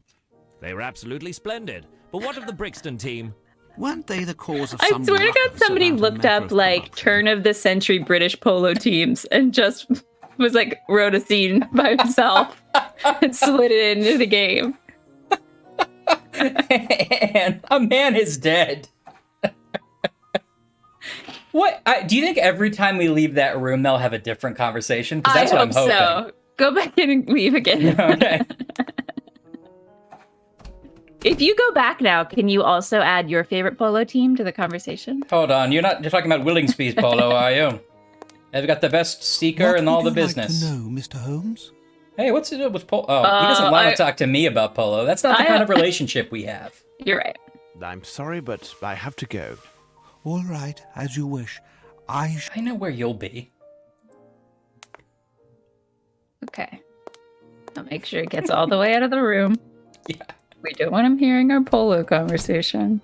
They were absolutely splendid. But what of the Brixton team? Weren't they the cause of I some swear to God, ruckus somebody about a looked matter up of like corruption? turn of the century British polo teams and just was like wrote a scene by himself and slid it into the game. And a man is dead. What? Do you think every time we leave that room, they'll have a different conversation? Because that's I what I'm hope hoping. so. Go back in and leave again. Okay. If you go back now, can you also add your favorite polo team to the conversation? Hold on. You're talking about Willingsby's polo, are you? They've got the best seeker What in all would the you business. like to know, Mr. Holmes? Hey, what's it do with polo? Oh, he doesn't want to talk to me about polo. That's not the I- kind of relationship we have. You're right. I'm sorry, but I have to go. All right, as you wish. I know where you'll be. Okay. I'll make sure it gets all the way out of the room. Yeah. We don't want him hearing our polo conversation.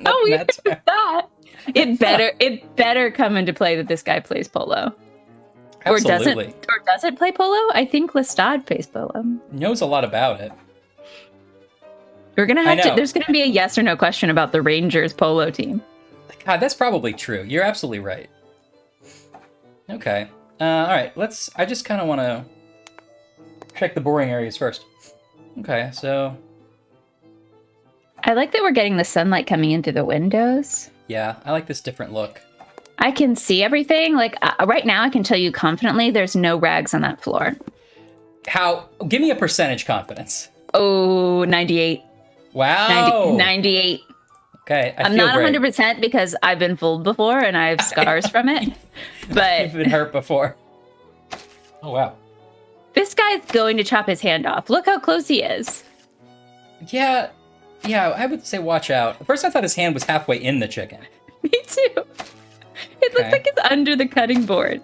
Oh, we did that. It better come into play that this guy plays polo. Absolutely. Or does it play polo? I think Lestat plays polo. Knows a lot about it. We're gonna have to. There's gonna be a yes or no question about the Rangers polo team. God, that's probably true. You're absolutely right. Okay. All right. I just kind of want to check the boring areas first. Okay. So. I like that we're getting the sunlight coming into the windows. Yeah, I like this different look. I can see everything. Like right now, I can tell you confidently there's no rags on that floor. Give me a percentage confidence. Oh, 98. Wow. 98. Okay, I'm not 100% because I've been fooled before and I have scars from it. But you've been hurt before. Oh, wow. This guy's going to chop his hand off. Look how close he is. Yeah, I would say watch out. At first I thought his hand was halfway in the chicken. Me too. It looks like it's under the cutting board.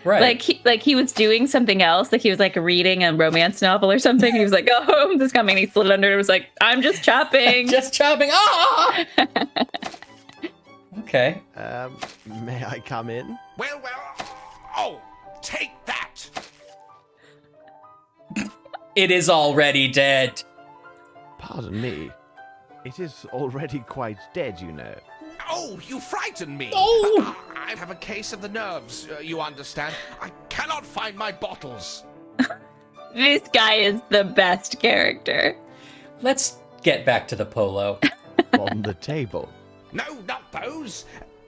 Right. Like he was doing something else. Like he was like reading a romance novel or something. He was like, "Oh, Holmes is coming." He slid under and was like, "I'm just chopping." Just chopping. Ah! Okay. May I come in? Well. Oh, take that. It is already dead. Pardon me. It is already quite dead, you know. Oh, you frighten me. Oh! I have a case of the nerves, you understand. I cannot find my bottles. This guy is the best character. Let's get back to the polo. On the table. No, not those.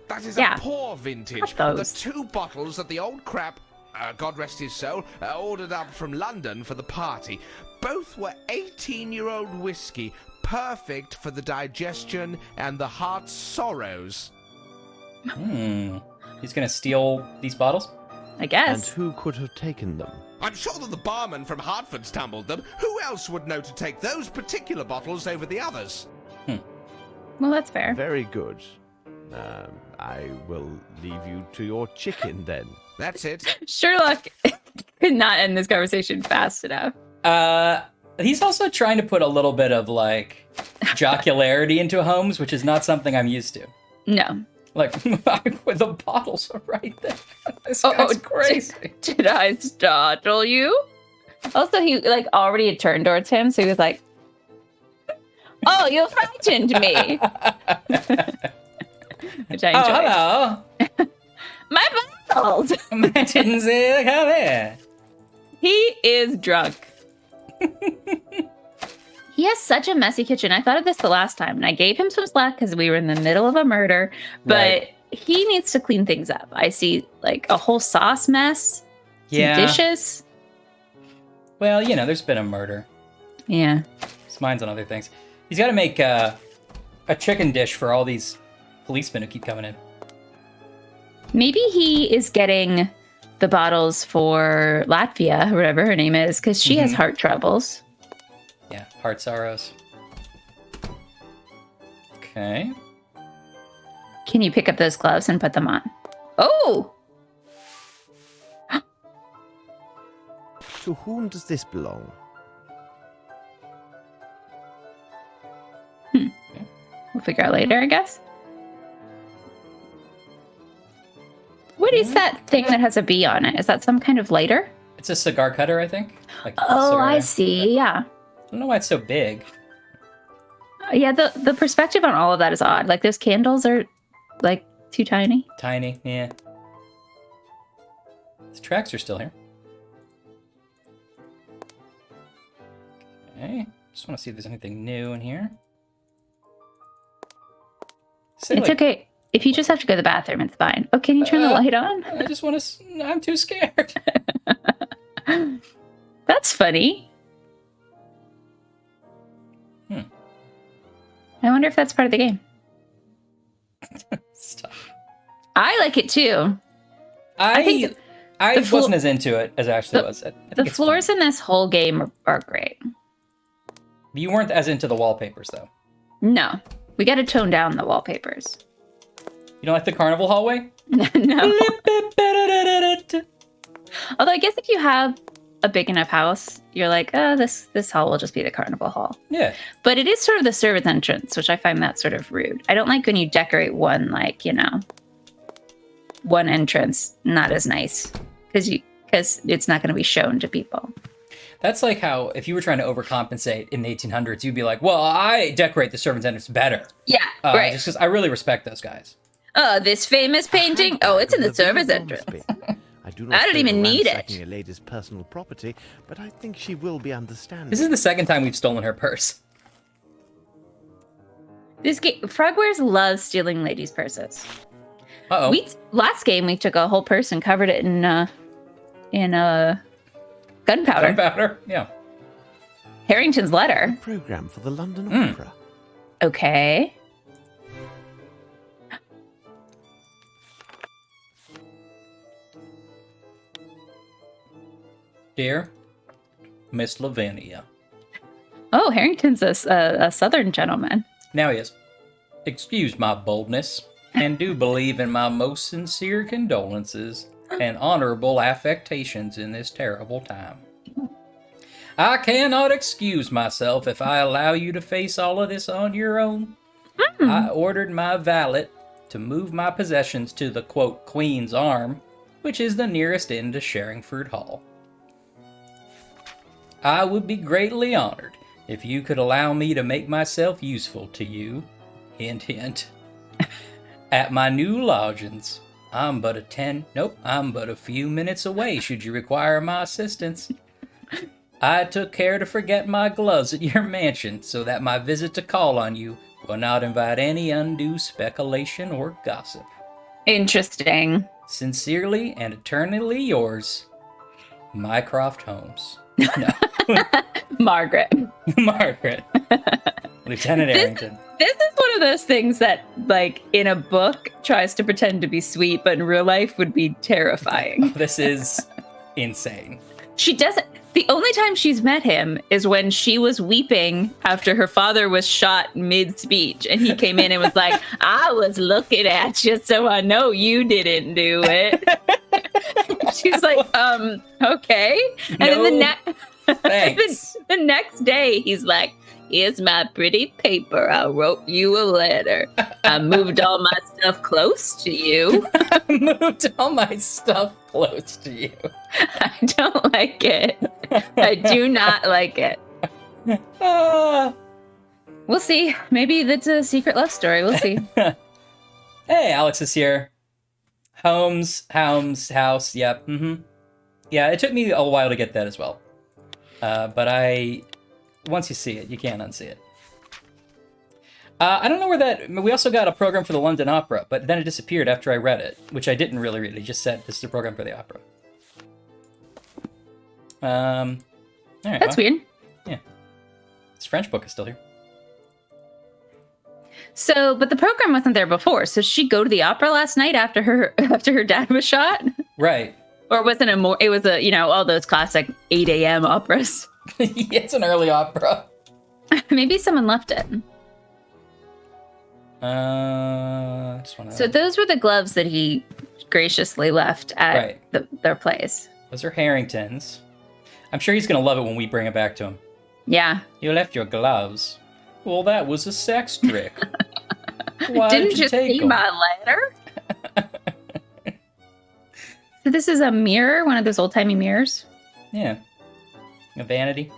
That is Yeah. a poor vintage. Not The those. 2 bottles that the old crap, God rest his soul, ordered up from London for the party. Both were 18-year-old whiskey, perfect for the digestion and the heart's sorrows. He's gonna steal these bottles? I guess. And who could have taken them? I'm sure that the barman from Hartford's tumbled them. Who else would know to take those particular bottles over the others? Well, that's fair. Very good. I will leave you to your chicken then. That's it. Sherlock could not end this conversation fast enough. He's also trying to put a little bit of, like, jocularity into Holmes, which is not something I'm used to. No. Like, the bottles are right there. This guy's crazy. Did I startle you? Also, he, like, already had turned towards him, so he was like, "Oh, you frightened me." Which I enjoyed. Oh, hello. My bottles! I didn't see the come He is drunk. He has such a messy kitchen. I thought of this the last time, and I gave him some slack because we were in the middle of a murder, but Right. he needs to clean things up. I see, like, a whole sauce mess, some dishes. Well, you know, there's been a murder. Yeah. His mind's on other things. He's got to make a chicken dish for all these policemen who keep coming in. Maybe he is getting the bottles for Latvia, or whatever her name is, because she has heart troubles. Yeah, heart sorrows. Okay. Can you pick up those gloves and put them on? Oh! To whom does this belong? We'll figure out later, I guess. What is that thing that has a bee on it? Is that some kind of lighter? It's a cigar cutter, I think. Like Oh, cigar I cutter. see. Yeah. I don't know why it's so big. Yeah, the perspective on all of that is odd. Like, those candles are, like, too tiny. Tiny, yeah. These tracks are still here. Okay. Just want to see if there's anything new in here. It's okay. If you just have to go to the bathroom, it's fine. Oh, can you turn the light on? I just want to... I'm too scared. That's funny. I wonder if that's part of the game. Stop. I like it too. I think wasn't as into it as Ashley was. I think The it's floors fun. in this whole game are great. You weren't as into the wallpapers, though. No, we got to tone down the wallpapers. You don't like the carnival hallway? No. Although I guess if you have a big enough house, you're like, oh, this hall will just be the carnival hall. Yeah. But it is sort of the servants' entrance, which I find that sort of rude. I don't like when you decorate one, like, one entrance, not as nice. Because it's not going to be shown to people. That's like how, if you were trying to overcompensate in the 1800s, you'd be like, well, I decorate the servants' entrance better. Yeah, right. Just because I really respect those guys. Oh, this famous painting? Oh, it's in the servants' entrance. I don't even need it. A lady's personal property, but I think she will be understanding. This is the second time we've stolen her purse. Frogwares loves stealing ladies' purses. Uh-oh. Last game, we took a whole purse and covered it in gunpowder. Gunpowder, yeah. Harrington's letter. Program for the London Opera. Okay. Dear Miss Lavinia. Oh, Harrington's a southern gentleman. Now he is. Excuse my boldness, and do believe in my most sincere condolences and honorable affectations in this terrible time. I cannot excuse myself if I allow you to face all of this on your own. I ordered my valet to move my possessions to the, quote, Queen's Arm, which is the nearest inn to Sherringford Hall. I would be greatly honored if you could allow me to make myself useful to you, hint, hint, at my new lodgings. I'm but a few minutes away should you require my assistance. I took care to forget my gloves at your mansion so that my visit to call on you will not invite any undue speculation or gossip. Interesting. Sincerely and eternally yours, Mycroft Holmes. No. Margaret. Margaret. Lieutenant Harrington. This is one of those things that, like, in a book tries to pretend to be sweet, but in real life would be terrifying. This is insane. She doesn't. The only time she's met him is when she was weeping after her father was shot mid-speech, and he came in and was like, I was looking at you, so I know you didn't do it. She's like, okay. And then the next day, he's like, here's my pretty paper. I wrote you a letter. I moved all my stuff close to you. I moved all my stuff close to you. I don't like it. I do not like it. We'll see. Maybe that's a secret love story. We'll see. Hey, Alex is here. Holmes, house. Yep. Mm-hmm. Yeah, it took me a while to get that as well. But once you see it, you can't unsee it. I don't know where that... We also got a program for the London Opera, but then it disappeared after I read it, which I didn't really read. It just said, this is a program for the opera. All right, That's weird. Yeah. This French book is still here. So, but the program wasn't there before. So she go to the opera last night after her dad was shot? Right. Or wasn't it was all those classic 8 a.m. operas. Yeah, it's an early opera. Maybe someone left it. So those were the gloves that he graciously left at their place. Those are Harrington's. I'm sure he's going to love it when we bring it back to him. Yeah. You left your gloves. Well, that was a sex trick. Why Didn't did you you take see them? my letter? So this is a mirror, one of those old-timey mirrors? Yeah. A vanity.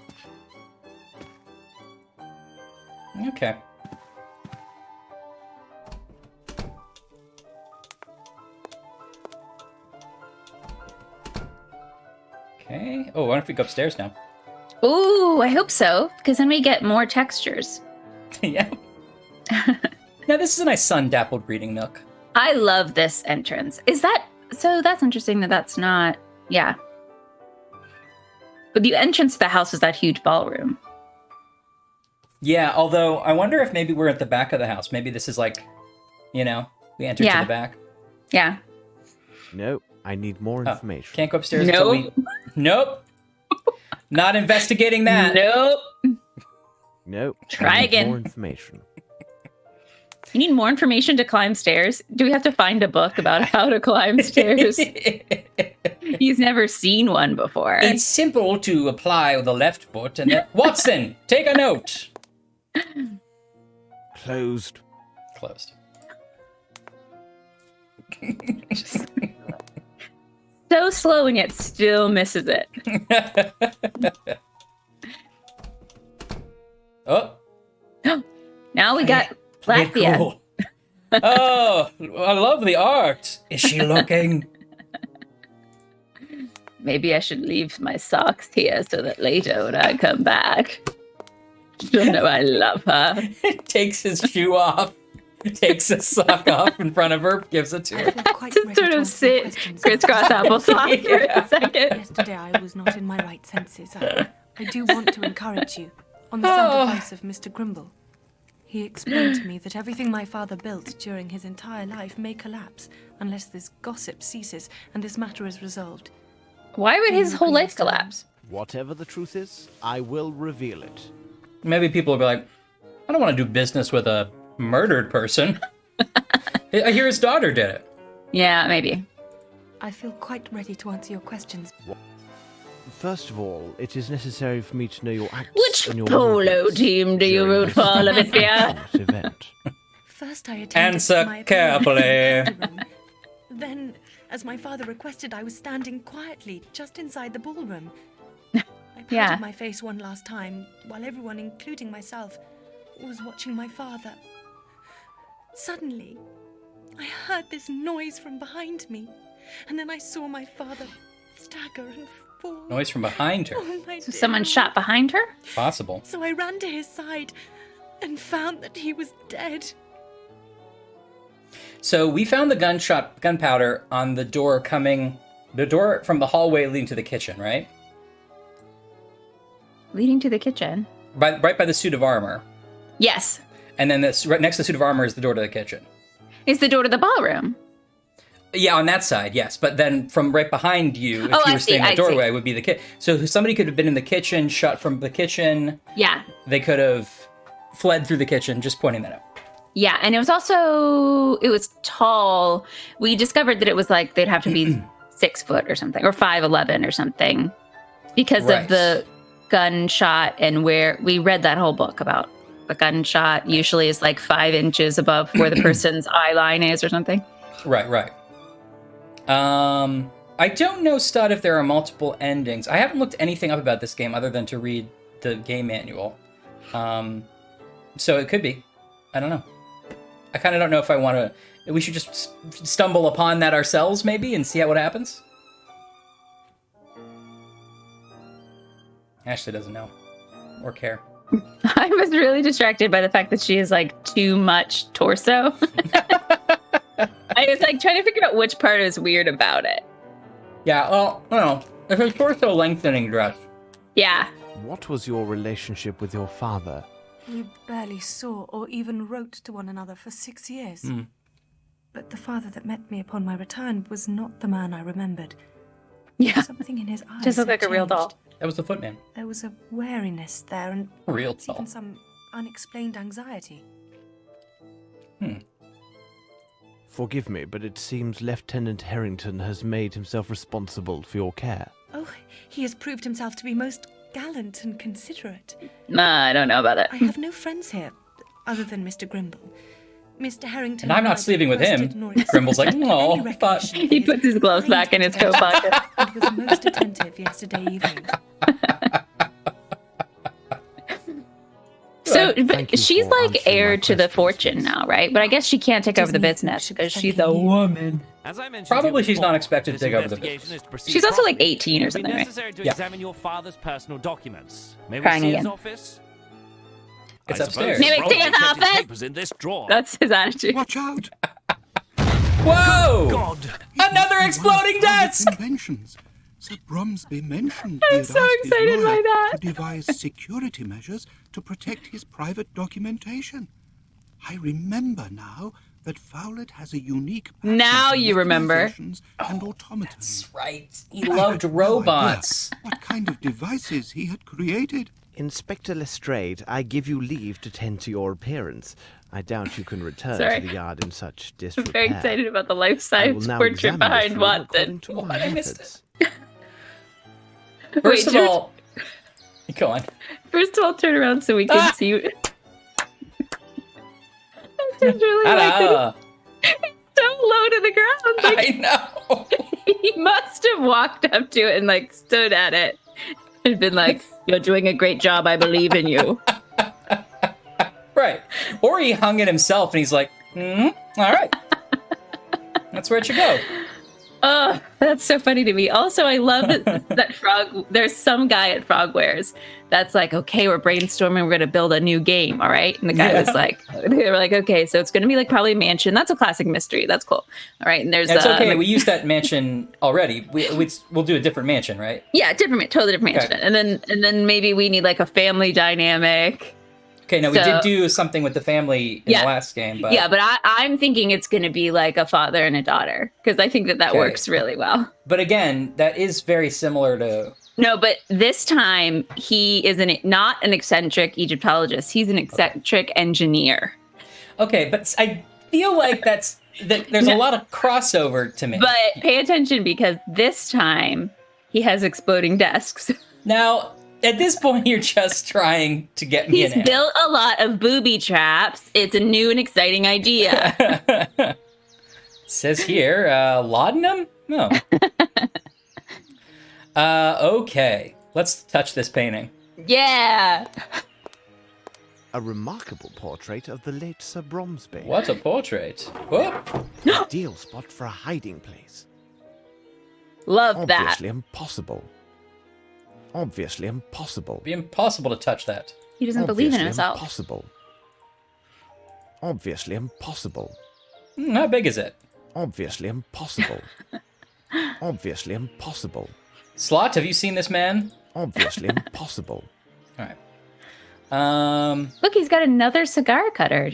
Okay. Okay. Oh, I wonder if we go upstairs now. Ooh, I hope so, because then we get more textures. Yeah. Now, this is a nice sun-dappled reading nook. I love this entrance. So that's interesting that's not... Yeah. But the entrance to the house is that huge ballroom. Yeah, although I wonder if maybe we're at the back of the house. Maybe this is like, we enter to the back. Yeah. No, I need more information. Can't go upstairs until we... Nope. Not investigating that. Nope. No. Try again. More information. You need more information to climb stairs? Do we have to find a book about how to climb stairs? He's never seen one before. It's simple to apply with the left foot and then... Watson, take a note. Closed. Closed. So slow and yet still misses it. Oh. Now we got Latvia. Cool. Oh, I love the art. Is she looking? Maybe I should leave my socks here so that later when I come back, she'll know I love her. Takes his shoe off, takes a sock off in front of her, gives it to her. Just sort of sit crisscross applesauce for a second. Yesterday I was not in my right senses. I do want to encourage you on the sound advice of Mr. Grimble. He explained to me that everything my father built during his entire life may collapse unless this gossip ceases and this matter is resolved. Why would his whole life collapse? Whatever the truth is, I will reveal it. Maybe people will be like, I don't want to do business with a murdered person. I hear his daughter did it. Yeah, maybe. I feel quite ready to answer your questions. First of all, it is necessary for me to know your acts Which and your polo movements team do you during root this for, Lavinia? important event. First I attended Answer my carefully. room. Then, as my father requested, I was standing quietly just inside the ballroom. I patted Yeah. my face one last time, while everyone, including myself, was watching my father. Suddenly, I heard this noise from behind me, and then I saw my father stagger and fall. Noise from behind her. Oh, my So dear someone Lord. shot behind her? Possible. So I ran to his side and found that he was dead. So we found the gunpowder on the door from the hallway leading to the kitchen, right? Leading to the kitchen. Right by the suit of armor. Yes. And then this right next to the suit of armor is the door to the kitchen. It's the door to the ballroom. Yeah, on that side, yes. But then from right behind you, if Oh, you I were see, staying in I the doorway, would be the kitchen. So somebody could have been in the kitchen, shot from the kitchen. Yeah. They could have fled through the kitchen, just pointing that out. Yeah, and it was tall. We discovered that it was like they'd have to be 6 foot or something, or 5'11" or something, because Right. of the gunshot and where we read that whole book about the gunshot usually is like 5 inches above where the person's eye line is or something. Right. I don't know, Stud, if there are multiple endings. I haven't looked anything up about this game other than to read the game manual. So it could be. I don't know. I kind of don't know if I want to... We should just stumble upon that ourselves, maybe, and see what happens? Ashley doesn't know. Or care. I was really distracted by the fact that she is like too much torso. I was like trying to figure out which part is weird about it. Yeah, well, I don't know. It's a torso lengthening dress. Yeah. What was your relationship with your father? We barely saw or even wrote to one another for 6 years. But the father that met me upon my return was not the man I remembered. Yeah. Something in his eyes Just looked had like a real changed. doll. That was the footman. There was a wariness there and Real perhaps doll. even some unexplained anxiety. Forgive me, but it seems Lieutenant Harrington has made himself responsible for your care. Oh, he has proved himself to be most gallant and considerate. I don't know about it. I have no friends here, other than Mr. Grimble. Mr. Harrington... And I'm not neither sleeping with him. requested nor Grimble's like, accepted "No, any but..." recognition of He his puts his gloves back in his coat pocket. and was most attentive yesterday evening. So, Thank but you she's for like answering heir my to the questions, fortune miss. now, right? But I guess she can't take over the Disney business should because be she's a something new. woman. As I mentioned Probably to you she's not before, expected to this take over the investigation is to proceed She's also like properly. 18 or It'll be something, right? necessary to Yeah. examine your father's personal documents. May we Crying see again. his office? It's I upstairs. suppose May we Brody see his kept office? papers in this drawer. That's his attitude. Watch out! Whoa! God. Another It was exploding one of Harvard's desk! inventions. Sir Bromsby mentioned I'm he had so asked his excited by lawyer that. to devise security measures to protect his private documentation. I remember now that Fowlett has a unique passion Now for you remember. mechanizations and automatons. That's right. He I loved had no robots. idea what kind of devices he had created. Inspector Lestrade, I give you leave to tend to your appearance. I doubt you can return Sorry. to the yard in such I'm disrepair. very excited about the I will life-size now portrait examine this behind room Watson. according to my What? I missed methods. First of all, go on. First of all, turn around so we can see you. Really Hello. so low to the ground. Like, I know. he must have walked up to it and like stood at it and been like, "You're doing a great job. I believe in you." Right. Or he hung it himself and he's like, all right. That's where it should go. Oh, that's so funny to me. Also, I love that Frog. There's some guy at Frogwares that's like, okay, we're brainstorming. We're going to build a new game. All right. And the guy was like, they were like, okay, so it's going to be like probably a mansion. That's a classic mystery. That's cool. All right. And there's It's okay. We used that mansion already. We'll do a different mansion, right? Yeah, totally different mansion. Okay. And then maybe we need like a family dynamic. Okay, no, we did do something with the family in the last game, but but I'm thinking it's going to be like a father and a daughter because I think that works really well. But again, that is very similar to. No, but this time he is not an eccentric Egyptologist. He's an eccentric engineer. Okay, but I feel like there's a lot of crossover to me. But pay attention because this time he has exploding desks. Now. At this point, you're just trying to get me in. He's built a lot of booby traps. It's a new and exciting idea. It says here, laudanum? No. Okay. Let's touch this painting. Yeah. A remarkable portrait of the late Sir Bromsby. What a portrait. Whoa. Ideal spot for a hiding place. Love that. Obviously impossible. Obviously impossible. It'd be impossible to touch that. He doesn't believe in himself. Impossible. Obviously impossible. How big is it? Obviously impossible. Obviously impossible. Slot, have you seen this man? Obviously impossible. All right. Look, he's got another cigar cutter.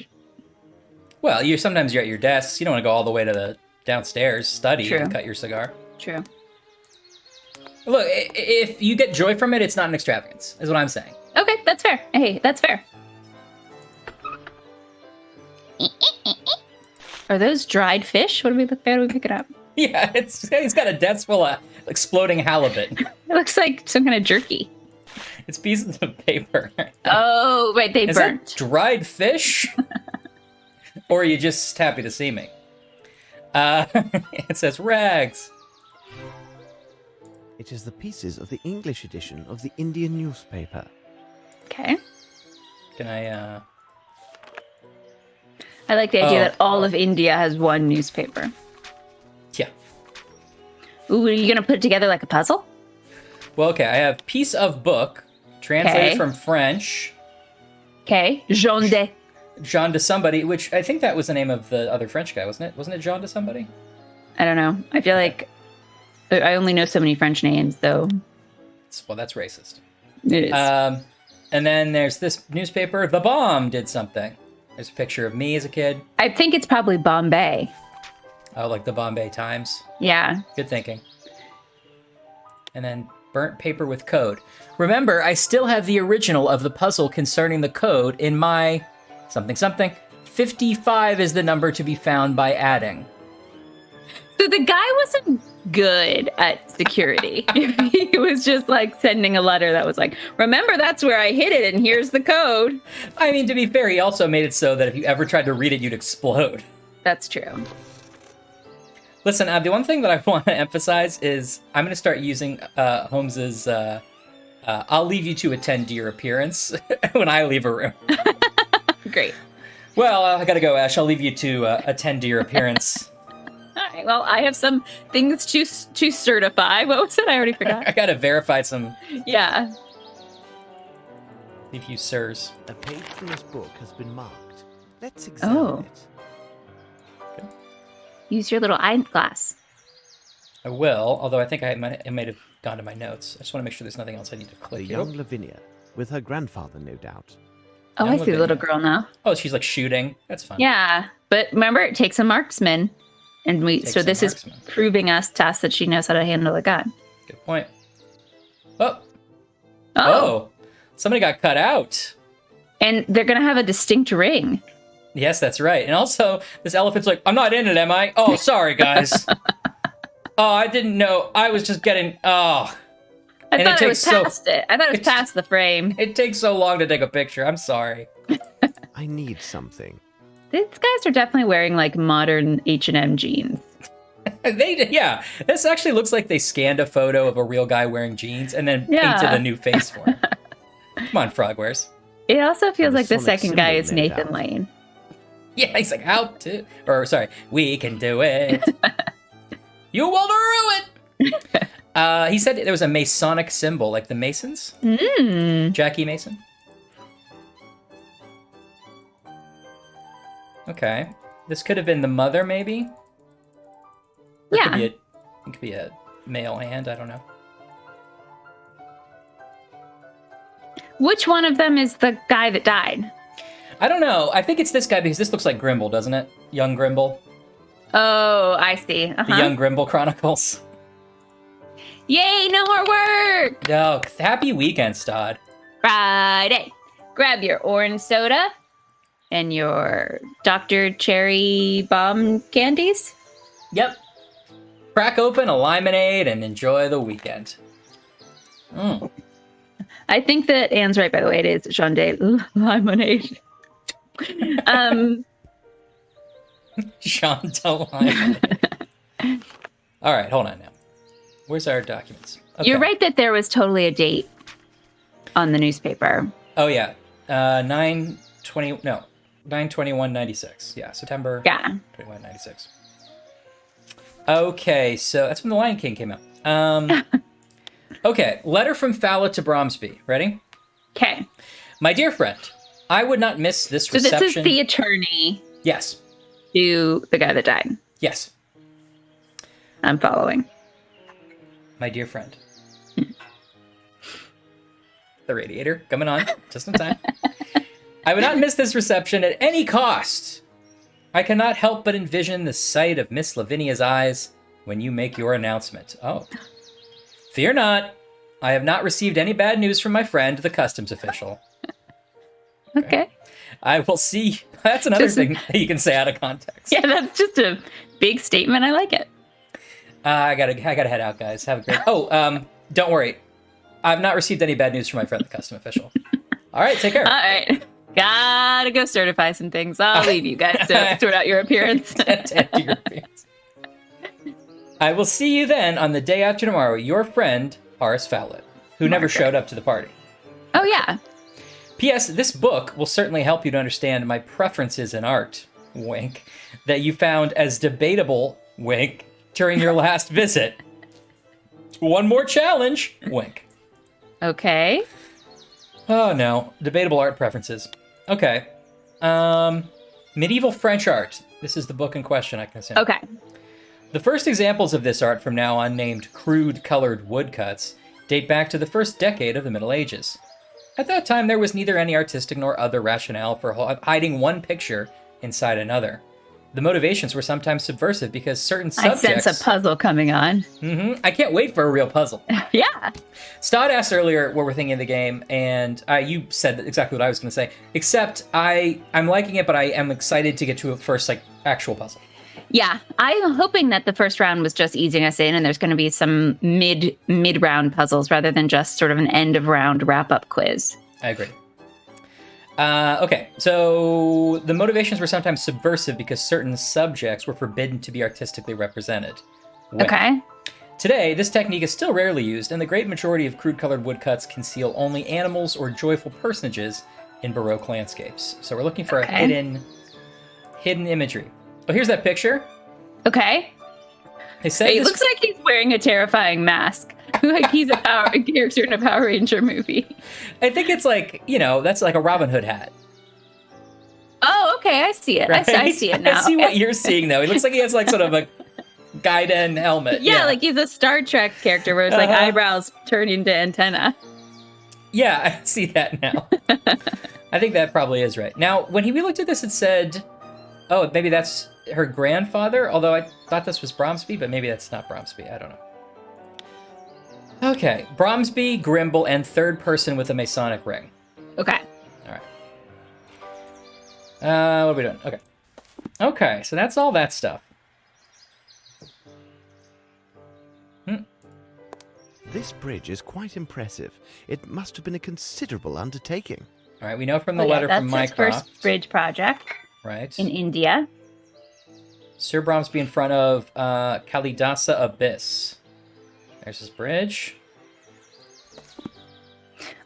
Well, sometimes you're at your desk. You don't want to go all the way to the downstairs study True. to cut your cigar. True. Look, if you get joy from it, it's not an extravagance, is what I'm saying. Okay, that's fair. Hey, that's fair. Are those dried fish? How do we pick it up? Yeah, he's got a desk full of exploding halibut. It looks like some kind of jerky. It's pieces of paper. Oh, right, they Is burnt. that dried fish? Or are you just happy to see me? It says rags. It is the pieces of the English edition of the Indian newspaper. Okay. Can I, I like the idea that all of India has one newspaper. Yeah. Ooh, are you going to put it together like a puzzle? Well, okay, I have piece of book, translated from French. Okay. Jean de somebody, which I think that was the name of the other French guy, wasn't it? Wasn't it Jean de somebody? I don't know. I feel like I only know so many French names, though. Well, that's racist. It is. And then there's this newspaper, The Bomb did something. There's a picture of me as a kid. I think it's probably Bombay. Oh, like the Bombay Times. Yeah. Good thinking. And then burnt paper with code. Remember, I still have the original of the puzzle concerning the code in my something. 55 is the number to be found by adding. So the guy wasn't good at security. He was just like sending a letter that was like, remember, that's where I hid it, and here's the code. I mean, to be fair, he also made it so that if you ever tried to read it, you'd explode. That's true. Listen, the one thing that I want to emphasize is I'm going to start using Holmes's I'll leave you to attend to your appearance when I leave a room. Great. Well, I got to go, Ash. I'll leave you to attend to your appearance. All right, well, I have some things to certify. What was it? I already forgot. I got to verify some. Yeah. Leave you, sirs. A page from this book has been marked. Let's examine it. Okay. Use your little eyeglass. I will, although I think I might have gone to my notes. I just want to make sure there's nothing else I need to click. The young Lavinia, with her grandfather, no doubt. Oh, I see the little girl now. Oh, she's like shooting. That's fun. Yeah, but remember, it takes a marksman. And this is proving to us that she knows how to handle a gun. Good point. Oh, somebody got cut out. And they're going to have a distinct ring. Yes, that's right. And also, this elephant's like, I'm not in it, am I? Oh, sorry, guys. Oh, I didn't know. I was just getting. Oh. I thought it was past it. I thought it was past the frame. It takes so long to take a picture. I'm sorry. I need something. These guys are definitely wearing like modern H&M jeans. Yeah. This actually looks like they scanned a photo of a real guy wearing jeans and then painted a new face for him. Come on, Frogwares. It also feels like the Sonic second guy symbol is made Nathan out. Lane. Yeah, he's like, how to, or sorry, we can do it. You will do it. He said there was a Masonic symbol, like the Masons. Jackie Mason. Okay, this could have been the mother, maybe. Or Yeah. it could be a male hand. I don't know. Which one of them is the guy that died? I don't know. I think it's this guy because this looks like Grimble, doesn't it? Young Grimble. Oh, I see. The Young Grimble Chronicles. Yay, no more work! Oh, happy weekend, Stod. Friday. Grab your orange soda and your Dr. Cherry Bomb candies. Yep. Crack open a lemonade and enjoy the weekend. I think that Anne's right, by the way. It is Jean Lemonade. Chantal lemonade. All right, hold on now. Where's our documents? Okay. You're right that there was totally a date on the newspaper. Oh, yeah. 9/21/96. Yeah, September 21/96. Okay, so that's when The Lion King came out. Okay, letter from Fowler to Bromsby. Ready? Okay. My dear friend, I would not miss this reception. So this is the attorney. Yes. To the guy that died. Yes. I'm following. My dear friend. The radiator coming on just in time. I would not miss this reception at any cost. I cannot help but envision the sight of Miss Lavinia's eyes when you make your announcement. Oh. Fear not. I have not received any bad news from my friend, the customs official. Okay. I will see. That's another thing that you can say out of context. Yeah, that's just a big statement. I like it. I gotta head out, guys. Have a great. Don't worry. I've not received any bad news from my friend, the custom official. All right, take care. All right. Gotta go certify some things. I'll leave you guys to sort out your appearance. I will see you then on the day after tomorrow. Your friend, Horace Fowlett, who never showed up to the party. Oh, yeah. P.S. This book will certainly help you to understand my preferences in art, wink, that you found as debatable, wink, during your last visit. One more challenge, wink. Okay. Oh, no. Debatable art preferences. Okay. Medieval French art. This is the book in question, I can assume. Okay. The first examples of this art, from now on named crude colored woodcuts, date back to the first decade of the Middle Ages. At that time, there was neither any artistic nor other rationale for hiding one picture inside another. The motivations were sometimes subversive because certain subjects... I sense a puzzle coming on. I can't wait for a real puzzle. Yeah. Stod asked earlier what we're thinking of the game, and you said exactly what I was going to say, except I'm liking it, but I am excited to get to a first, actual puzzle. Yeah, I'm hoping that the first round was just easing us in, and there's going to be some mid-round puzzles rather than just sort of an end-of-round wrap-up quiz. I agree. Okay, so the motivations were sometimes subversive because certain subjects were forbidden to be artistically represented. Okay. Today, this technique is still rarely used, and the great majority of crude-colored woodcuts conceal only animals or joyful personages in Baroque landscapes. So we're looking for a hidden imagery. Oh, here's that picture. Okay. It looks like he's wearing a terrifying mask. Like he's a character in a Power Ranger movie. I think it's that's like a Robin Hood hat. Oh, okay. I see it. Right? I see it now. I see what you're seeing, though. He looks like he has sort of a Gaiden helmet. Yeah, like he's a Star Trek character where his eyebrows turn into antenna. Yeah, I see that now. I think that probably is right. Now, when we looked at this, it said, oh, maybe that's her grandfather, although I thought this was Bromsby, but maybe that's not Bromsby. I don't know. Okay, Bromsby, Grimble, and third person with a Masonic ring. Okay. All right. What are we doing? Okay. Okay, so that's all that stuff. This bridge is quite impressive. It must have been a considerable undertaking. All right, we know from the letter from that's his Mycroft. first bridge project. Right. In India. Sir Bromsby in front of Kalidasa Abyss. There's his bridge. A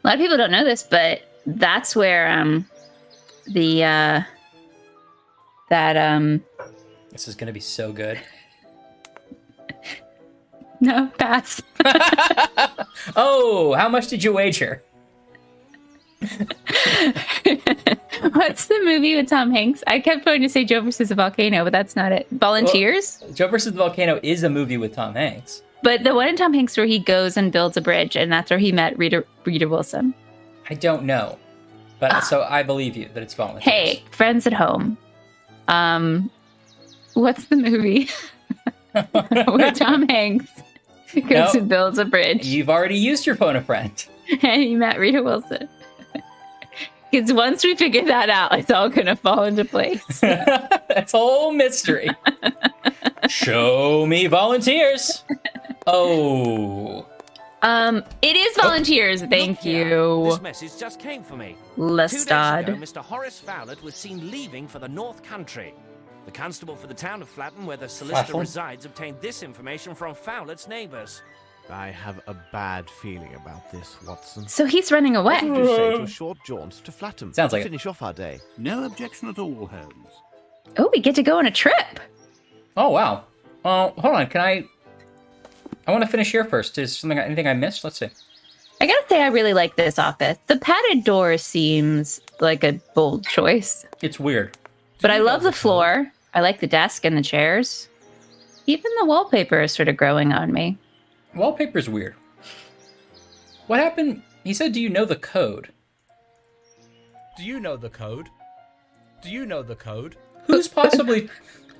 lot of people don't know this, but that's where this is gonna be so good. No, pass. Oh, how much did you wager? What's the movie with Tom Hanks? I kept going to say Joe versus the Volcano, but that's not it. Volunteers? Well, Joe versus the Volcano is a movie with Tom Hanks. But the one in Tom Hanks where he goes and builds a bridge, and that's where he met Rita Wilson. I don't know. But so I believe you that it's Volunteers. Hey, friends at home. What's the movie where Tom Hanks goes and builds a bridge? You've already used your phone a friend. And he met Rita Wilson. Because once we figure that out, it's all going to fall into place. That's a whole mystery. Show me Volunteers. Oh. It is Volunteers. Thank you. This message just came for me. 2 days ago, Lestat. Mr. Horace Fowlett was seen leaving for the North Country. The constable for the town of Flatton, where the solicitor resides, obtained this information from Fowlett's neighbours. I have a bad feeling about this, Watson. So he's running away. What would you say to a short jaunt to Flatton? Sounds like finish off our day. No objection at all, Holmes. Oh, we get to go on a trip. Oh, wow. Hold on. I want to finish here first. Is anything I missed? Let's see. I gotta say, I really like this office. The padded door seems like a bold choice. It's weird. But I love the floor. I like the desk and the chairs. Even the wallpaper is sort of growing on me. Wallpaper's weird. What happened? He said, do you know the code? Do you know the code? Do you know the code? Who's possibly...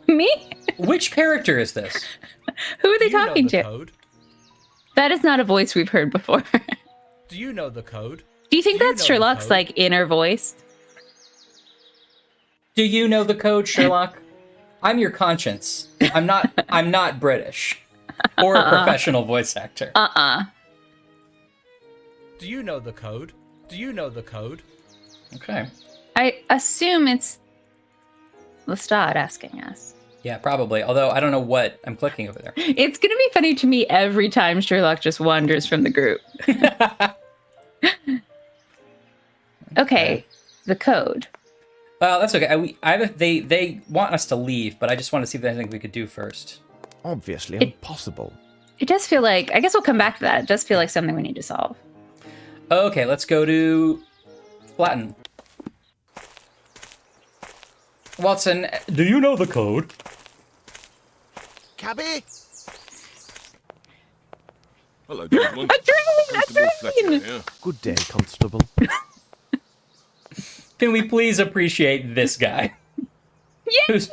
Me? Which character is this? Who are they Do you know talking the to? code? That is not a voice we've heard before. Do you know the code? Do you think Do you that's know the Sherlock's code? like inner voice? Do you know the code, Sherlock? I'm your conscience. I'm not British. Or a professional voice actor. Do you know the code? Do you know the code? Okay. I assume it's Lestat asking us. Yeah, probably. Although I don't know what I'm clicking over there. It's going to be funny to me every time Sherlock just wanders from the group. Okay, the code. Well, that's okay. They want us to leave, but I just want to see if there's anything we could do first. Obviously impossible. It does feel like, I guess we'll come back to that. It does feel like something we need to solve. Okay, let's go to Flatton. Watson, do you know the code? Cabby? Hello, gentlemen. A train! Constable Fletcher here. Good day, Constable. Can we please appreciate this guy? Yes!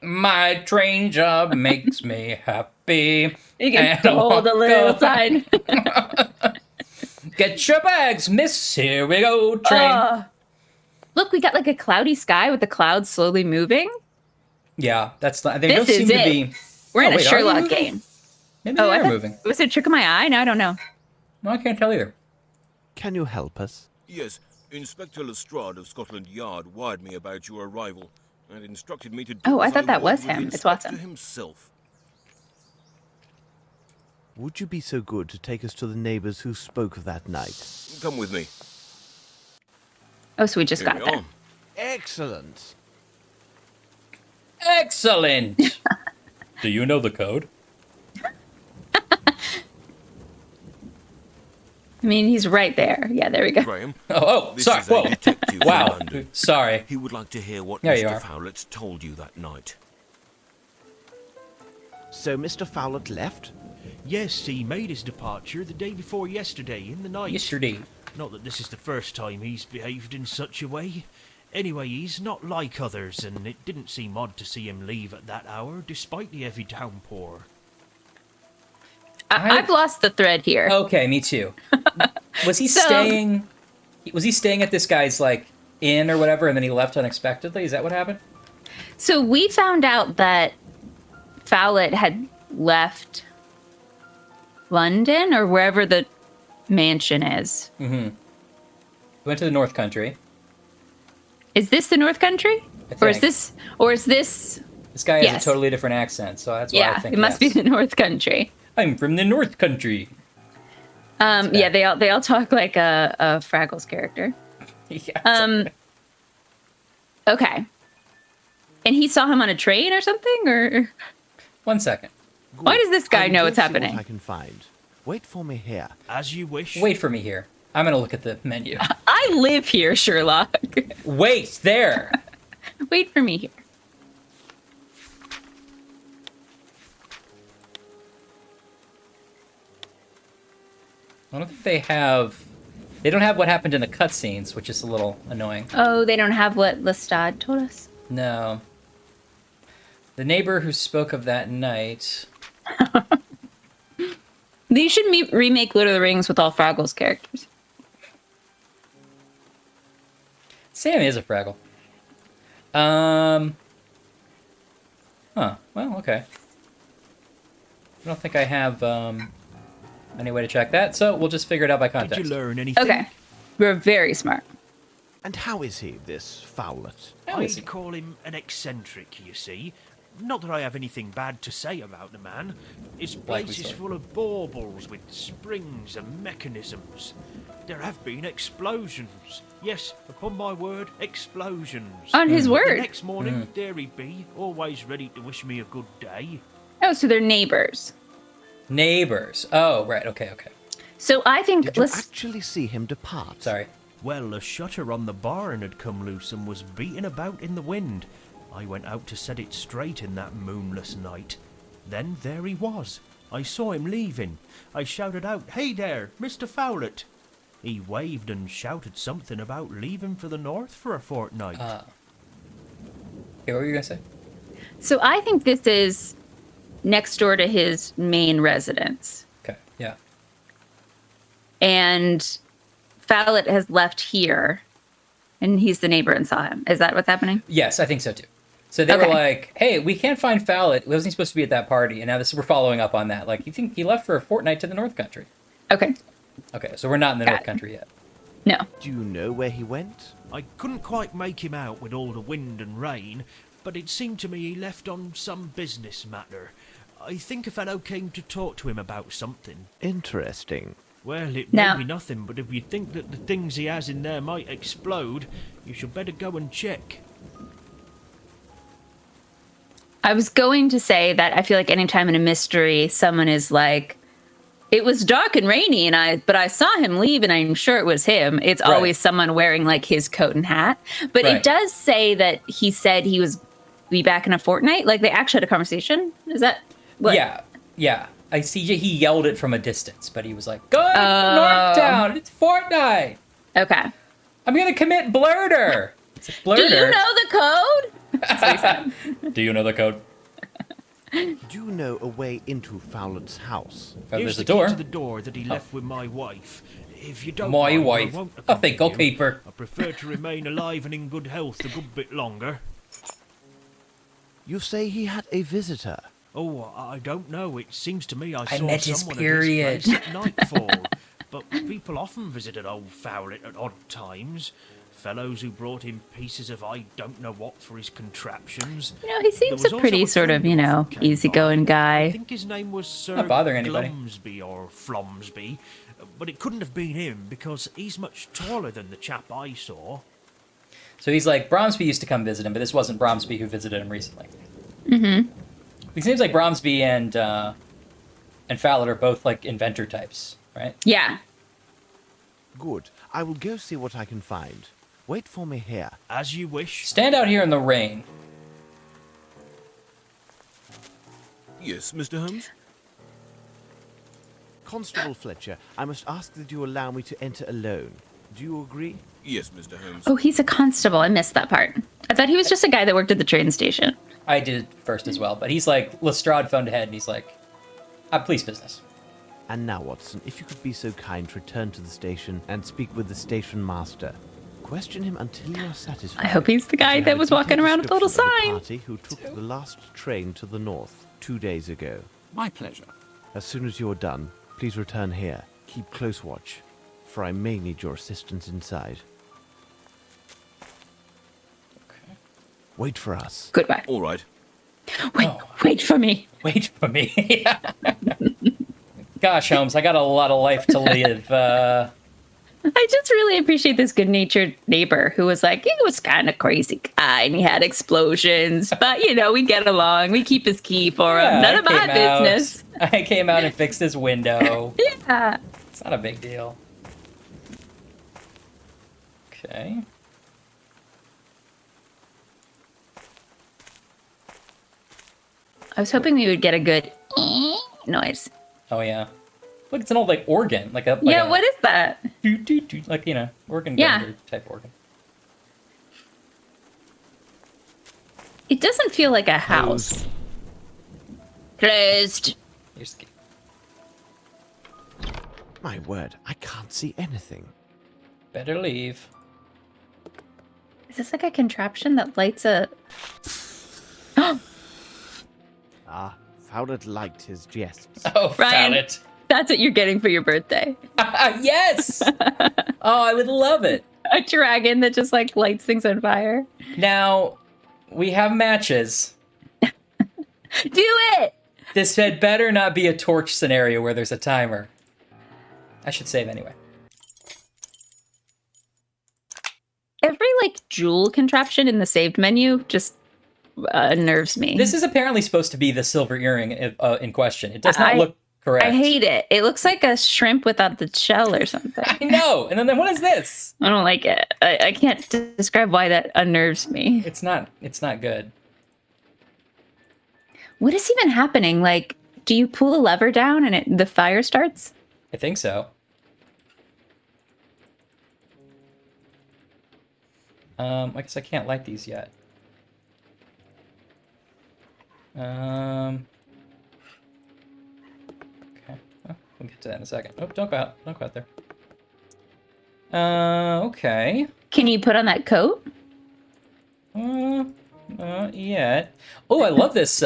My train job makes me happy. You can hold a little sign. Get your bags, miss. Here we go, train. Look, we got like a cloudy sky with the clouds slowly moving. Yeah, that's. They This don't is seem it. to be. We're in a wait, are they Sherlock moving? game. Maybe they are thought- moving. Was it a trick of my eye? No, I don't know. No, I can't tell either. Can you help us? Yes, Inspector Lestrade of Scotland Yard wired me about your arrival and instructed me to do Oh, I as thought that would was with the him. It's Inspector Watson. himself. Would you be so good to take us to the neighbours who spoke of that night? Come with me. Oh, so we just Here got we there. are. Excellent. Excellent. Do you know the code? I mean, he's right there. Yeah, there we go. Graham. Oh, This sorry. is a Whoa. detective from Wow. London. Sorry. He would like to hear what There you Mr. are. Fowlett told you that night. So Mr. Fowlett left? Yes, he made his departure the day before yesterday, in the night. Yesterday. Not that this is the first time he's behaved in such a way. Anyway, he's not like others, and it didn't seem odd to see him leave at that hour, despite the heavy downpour. I've lost the thread here. Okay, me too. Was he staying? Was he staying at this guy's like inn or whatever, and then he left unexpectedly? Is that what happened? So we found out that Fowlett had left London or wherever the mansion is. Mm-hmm. We went to the North Country. Is this the North Country? Or is this... This guy has a totally different accent, so that's why I think it must be the North Country. I'm from the North Country. Yeah, they all talk like a Fraggles character. Yeah. Okay. And he saw him on a train or something, or 1 second. Why does this guy know what's happening? What I can find. Wait for me here. As you wish. Wait for me here. I'm gonna look at the menu. I live here, Sherlock. Wait there. Wait for me here. I don't think they have... They don't have what happened in the cutscenes, which is a little annoying. Oh, they don't have what Lestat told us? No. The neighbor who spoke of that night... They should remake Lord of the Rings with all Fraggles characters. Sam is a Fraggle. Huh. Well, okay. I don't think I have, any way to check that, so we'll just figure it out by context. Did you learn anything? Okay. We're very smart. And how is he, this Fowlet? I'd call him an eccentric, you see. Not that I have anything bad to say about the man. His place is full of baubles with springs and mechanisms. There have been explosions. Yes, upon my word, explosions. On his word. The next morning, there he be, always ready to wish me a good day. Oh, so they're neighbors. Neighbors. Oh, right. Okay. So I think... Did you actually see him depart? Sorry. Well, a shutter on the barn had come loose and was beating about in the wind. I went out to set it straight in that moonless night. Then there he was. I saw him leaving. I shouted out, "Hey there, Mr. Fowlet." He waved and shouted something about leaving for the north for a fortnight. Okay, what were you going to say? So I think this is next door to his main residence. Okay, yeah. And Fowlet has left here, and he's the neighbor and saw him. Is that what's happening? Yes, I think so too. So they were like, "Hey, we can't find Fowlet. Wasn't he supposed to be at that party?" And now we're following up on that. Like, you think he left for a fortnight to the North Country? Okay. Okay, so we're not in the North Country yet. No. Do you know where he went? I couldn't quite make him out with all the wind and rain, but it seemed to me he left on some business matter. I think a fellow came to talk to him about something. Interesting. Well, it may be nothing, but if you think that the things he has in there might explode, you should better go and check. I was going to say that I feel like anytime in a mystery, someone is like, it was dark and rainy, but I saw him leave, and I'm sure it was him. It's always someone wearing like his coat and hat. But it does say that he said he was be back in a fortnight. Like they actually had a conversation. Is that what? Yeah. I see he yelled it from a distance, but he was like, "Go to Northtown. It's fortnight." Okay. I'm gonna commit blurder. It's a blurder. Do you know the code? That's what he said. Do you know the code? Do you know a way into Fowlet's house? Here's the key to the door that he left with my wife. If you don't My mind, wife. I won't I think I'll keep her. I prefer to remain alive and in good health a good bit longer. You say he had a visitor? Oh, I don't know. It seems to me I saw met his someone period. at his place at nightfall. But people often visited old Fowlet at odd times. Fellows who brought him pieces of I don't know what for his contraptions. You know, he seems a pretty sort of, easygoing guy. I think his name was Sir Not bothering anybody. Glumsby or Flomsby, but it couldn't have been him because he's much taller than the chap I saw. So he's like, Bromsby used to come visit him, but this wasn't Bromsby who visited him recently. Mm-hmm. It seems like Bromsby and Fowlet are both like inventor types, right? Yeah. Good. I will go see what I can find. Wait for me here. As you wish. Stand out here in the rain. Yes, Mr. Holmes? Constable Fletcher, I must ask that you allow me to enter alone. Do you agree? Yes, Mr. Holmes. Oh, he's a constable. I missed that part. I thought he was just a guy that worked at the train station. I did first as well, but he's like, Lestrade phoned ahead, and he's like, police business. And now, Watson, if you could be so kind to return to the station and speak with the station master. Question him until you are satisfied. I hope he's the guy that was walking around with a little sign. The party who took the last train to the north 2 days ago. My pleasure. As soon as you're done, Please return here. Keep close watch, for I may need your assistance inside. Okay. Wait for us. Goodbye. All right. Wait for me. Wait for me. Gosh, Holmes, I got a lot of life to live. I just really appreciate this good-natured neighbor who was like, he was kind of crazy guy and he had explosions, but we get along. We keep his key for him. None of my business. I came out and fixed his window. Yeah. It's not a big deal. Okay. I was hoping we would get a good noise. Oh yeah. Look, it's an old organ, what is that? Organ Yeah. grinder type organ. It doesn't feel like a house. Closed. Here's the key. My word, I can't see anything. Better leave. Is this like a contraption that lights a... Ah, Fowlet liked his jests. Oh, Ryan, Fowlet. That's what you're getting for your birthday. Yes! Oh, I would love it. A dragon that just lights things on fire. Now, we have matches. Do it! This had better not be a torch scenario where there's a timer. I should save anyway. Every jewel contraption in the saved menu just unnerves me. This is apparently supposed to be the silver earring in question. It does not look correct. I hate it. It looks like a shrimp without the shell or something. I know. And then what is this? I don't like it. I can't describe why that unnerves me. It's not good. What is even happening? Do you pull a lever down and the fire starts? I think so. I guess I can't light these yet. Okay. Well, we'll get to that in a second. Oh, don't go out. Don't go out there. Okay. Can you put on that coat? Not yet. Oh, I love this,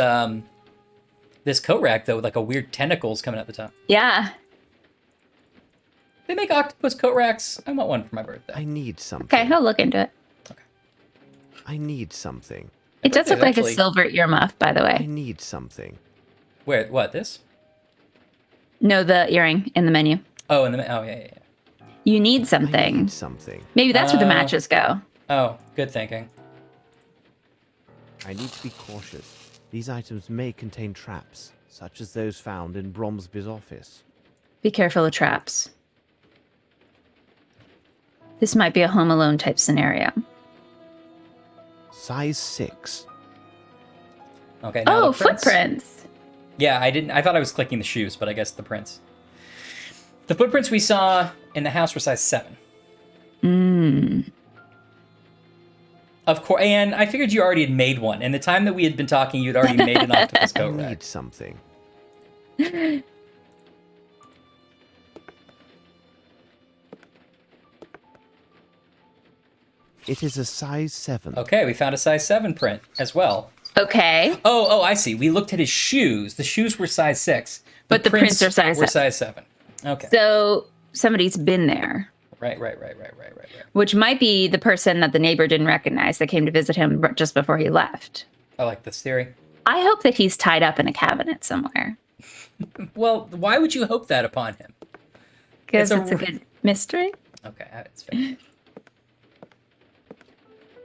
this coat rack, though, with a weird tentacles coming out the top. Yeah. They make octopus coat racks. I want one for my birthday. I need something. Okay, I'll look into it. Okay. I need something. It does look like a silver earmuff, by the I way. need something. Where? What? This? No, the earring in the menu. Oh, yeah. You need something. I need something. Maybe that's where the matches go. Oh, good thinking. I need to be cautious. These items may contain traps, such as those found in Bromsby's office. Be careful of traps. This might be a Home Alone type scenario. Size 6. Okay. Now Oh, the prints. footprints. Yeah, I thought I was clicking the shoes, but I guess the prints. The footprints we saw in the house were size 7. Of course, and I figured you already had made one. In the time that we had been talking, you'd already made an octopus coat I rack. need something. It is a size 7. Okay, we found a size 7 print as well. Okay. Oh, I see. We looked at his shoes. The shoes were size 6. But the prints are size were 7. size 7. Okay. So somebody's been there. Right. Which might be the person that the neighbor didn't recognize that came to visit him just before he left. I like this theory. I hope that he's tied up in a cabinet somewhere. Well, why would you hope that upon him? Because it's a good mystery. Okay, that's fair.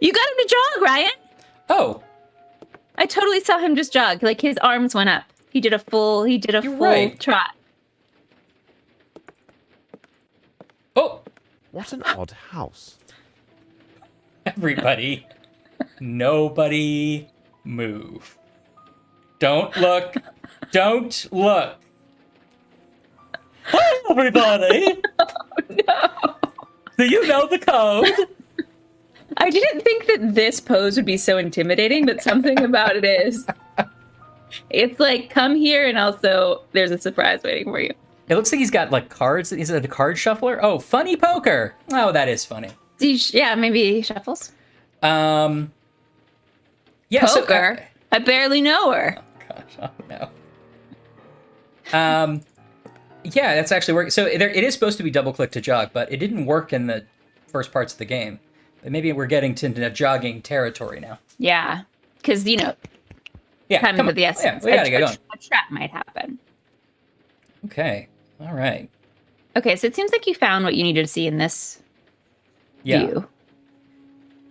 You got him to jog, Ryan. Oh. I totally saw him just jog. His arms went up. He did a full right. trot. Oh. What an odd house. Everybody. Nobody move. Don't look. Don't look. Hi, everybody. Oh, no. Do you know the code? I didn't think that this pose would be so intimidating, but something about it is. It's come here, and also there's a surprise waiting for you. It looks like he's got cards. Is it a card shuffler? Oh, funny poker. Oh, that is funny. Yeah, maybe he shuffles. Yeah. Poker? I barely know her. Oh, gosh. Oh, no. Yeah, that's actually working. So it is supposed to be double click to jog, but it didn't work in the first parts of the game. But maybe we're getting to jogging territory now. Yeah, because time is of the essence. Yeah, we gotta get going. A trap might happen. Okay. All right. Okay, so it seems like you found what you needed to see in this view.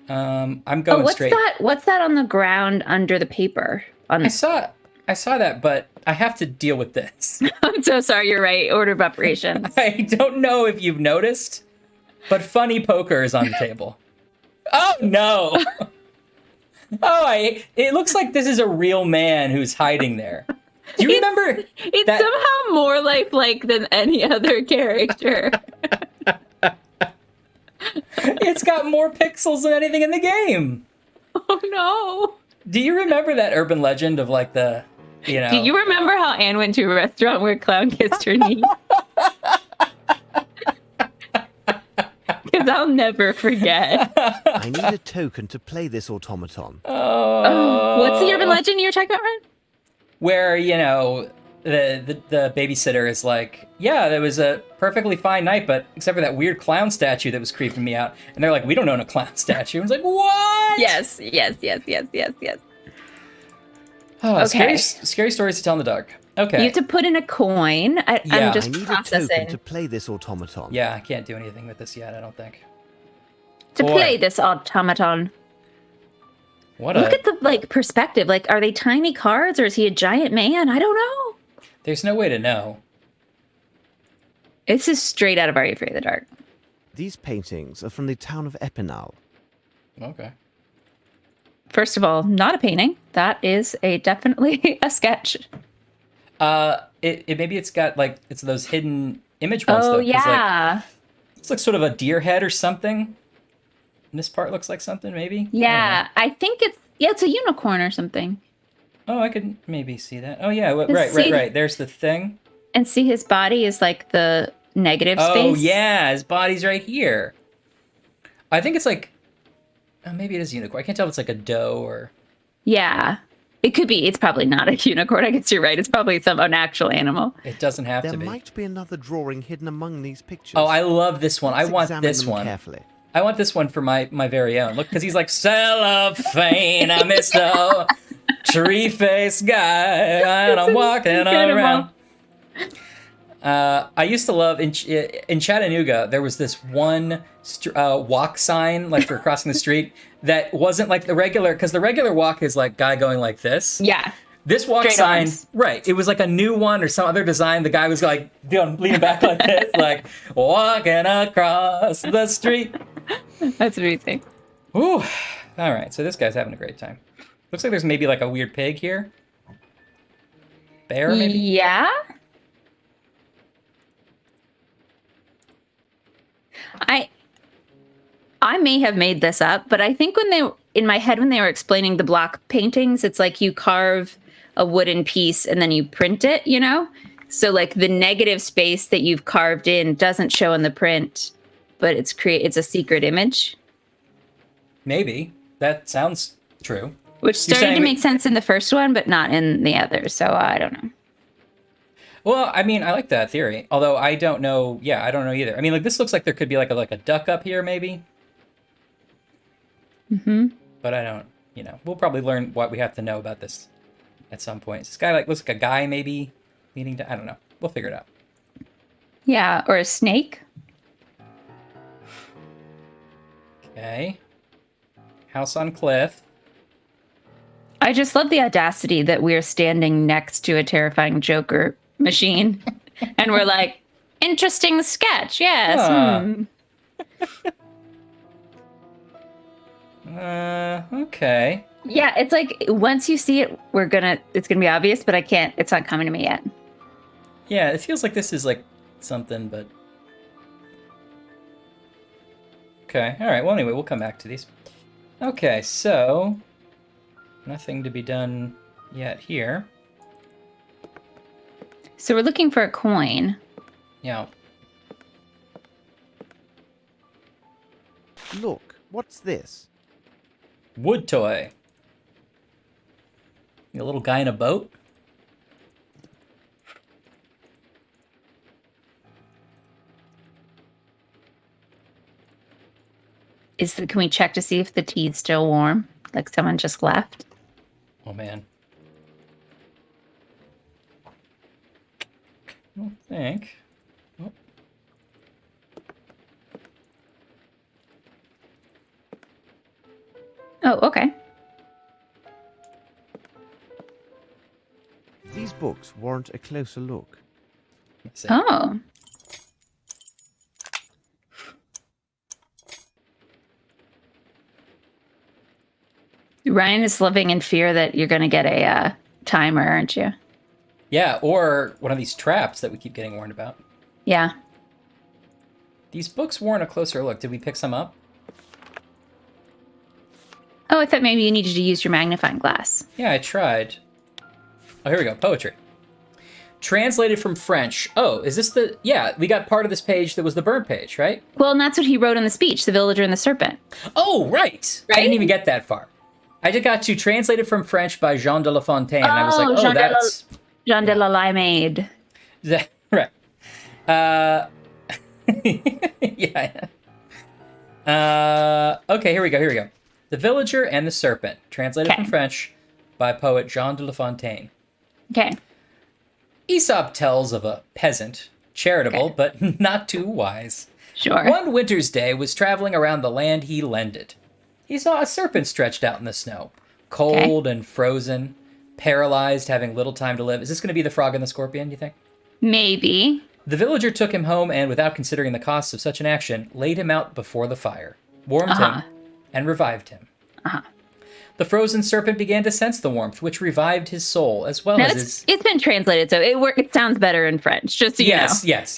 I'm going straight. What's that on the ground under the paper? I saw that, but I have to deal with this. I'm so sorry. You're right. Order of operations. I don't know if you've noticed, but funny poker is on the table. Oh no! It looks like this is a real man who's hiding there. Do you remember? It's somehow more lifelike than any other character. It's got more pixels than anything in the game. Oh no! Do you remember that urban legend of like the, Do you remember how Anne went to a restaurant where a clown kissed her knee? Because I'll never forget. I need a token to play this automaton. What's the urban legend you were talking about, Ryan? Where, the babysitter is like, yeah, that was a perfectly fine night, but except for that weird clown statue that was creeping me out. And they're like, we don't own a clown statue. And it's like, what? Yes. Oh, okay. Scary stories to tell in the dark. Okay. You have to put in a coin. I'm just I need processing. a token to play this automaton. Yeah, I can't do anything with this yet, I don't think. Play this automaton. Look at the perspective. Are they tiny cards or is he a giant man? I don't know. There's no way to know. This is straight out of Are You Afraid of the Dark? These paintings are from the town of Epinal. Okay. First of all, not a painting. That is definitely a sketch. Maybe it's got it's those hidden image ones. Oh though, yeah. It's like sort of a deer head or something. And this part looks like something, maybe. Yeah, I think it's a unicorn or something. Oh, I could maybe see that. Oh yeah, right. There's the thing. And see, his body is like the negative space. Oh yeah, his body's right here. I think it's maybe it is a unicorn. I can't tell if it's like a doe or. Yeah, it could be. It's probably not a unicorn. I guess you're right. It's probably an actual animal. It doesn't have to be. There might be another drawing hidden among these pictures. Oh, I love this one. Let's I want this one. Carefully. I want this one for my very own. Look, because he's like, cellophane, I miss the tree-faced guy, and I'm walking around. I used to love, in Chattanooga, there was this one walk sign, for crossing the street, that wasn't like the regular, because the regular walk is guy going like this. Yeah. This walk Straight sign, arms. right, it was a new one or some other design. The guy was leaning back like this, walking across the street. That's amazing. Ooh. All right, so this guy's having a great time. Looks like there's maybe a weird pig here. Bear, maybe? Yeah. I may have made this up, but I think in my head when they were explaining the block paintings, it's you carve a wooden piece and then you print it, So the negative space that you've carved in doesn't show in the print, but it's a secret image. Maybe. That sounds true. Which started to make sense in the first one, but not in the others, so I don't know. Well, I mean, I like that theory. Although I don't know. Yeah, I don't know either. I mean, this looks like there could be a duck up here, maybe. Mm-hmm. But I don't. We'll probably learn what we have to know about this at some point. This guy looks like a guy, maybe needing to. I don't know. We'll figure it out. Yeah, or a snake. Okay. House on cliff. I just love the audacity that we're standing next to a terrifying Joker machine. And we're like, interesting sketch, yes. Okay. Yeah, it's once you see it, it's gonna be obvious, but it's not coming to me yet. Yeah, it feels like this is something, but. Okay, alright, well anyway, we'll come back to these. Okay, so. Nothing to be done yet here. So we're looking for a coin. Yeah. Look, what's this? Wood toy. A little guy in a boat? Can we check to see if the tea's still warm? Like someone just left? Oh, man. I don't think. Oh. Oh, okay. These books warrant a closer look. Oh. Ryan is living in fear that you're going to get a timer, aren't you? Yeah, or one of these traps that we keep getting warned about. Yeah. These books warrant a closer look. Did we pick some up? Oh, I thought maybe you needed to use your magnifying glass. Yeah, I tried. Oh, here we go. Poetry. Translated from French. Oh, is this the... Yeah, we got part of this page that was the burn page, right? Well, and that's what he wrote in the speech, The Villager and the Serpent. Oh, right. I didn't even get that far. I just got to translated from French by Jean de La Fontaine. And I was like, oh, that's... Jean de la Limeade. Right. Yeah. Okay, here we go. The Villager and the Serpent, translated from French by poet Jean de La Fontaine. Okay. Aesop tells of a peasant, charitable but not too wise. Sure. One winter's day was traveling around the land he lended. He saw a serpent stretched out in the snow, cold and frozen, paralyzed, having little time to live. Is this going to be the frog and the scorpion, do you think? Maybe. The villager took him home and, without considering the costs of such an action, laid him out before the fire, warmed him, and revived him. The frozen serpent began to sense the warmth, which revived his soul, as well as his... It's been translated, so it sounds better in French, just so you know. Yes.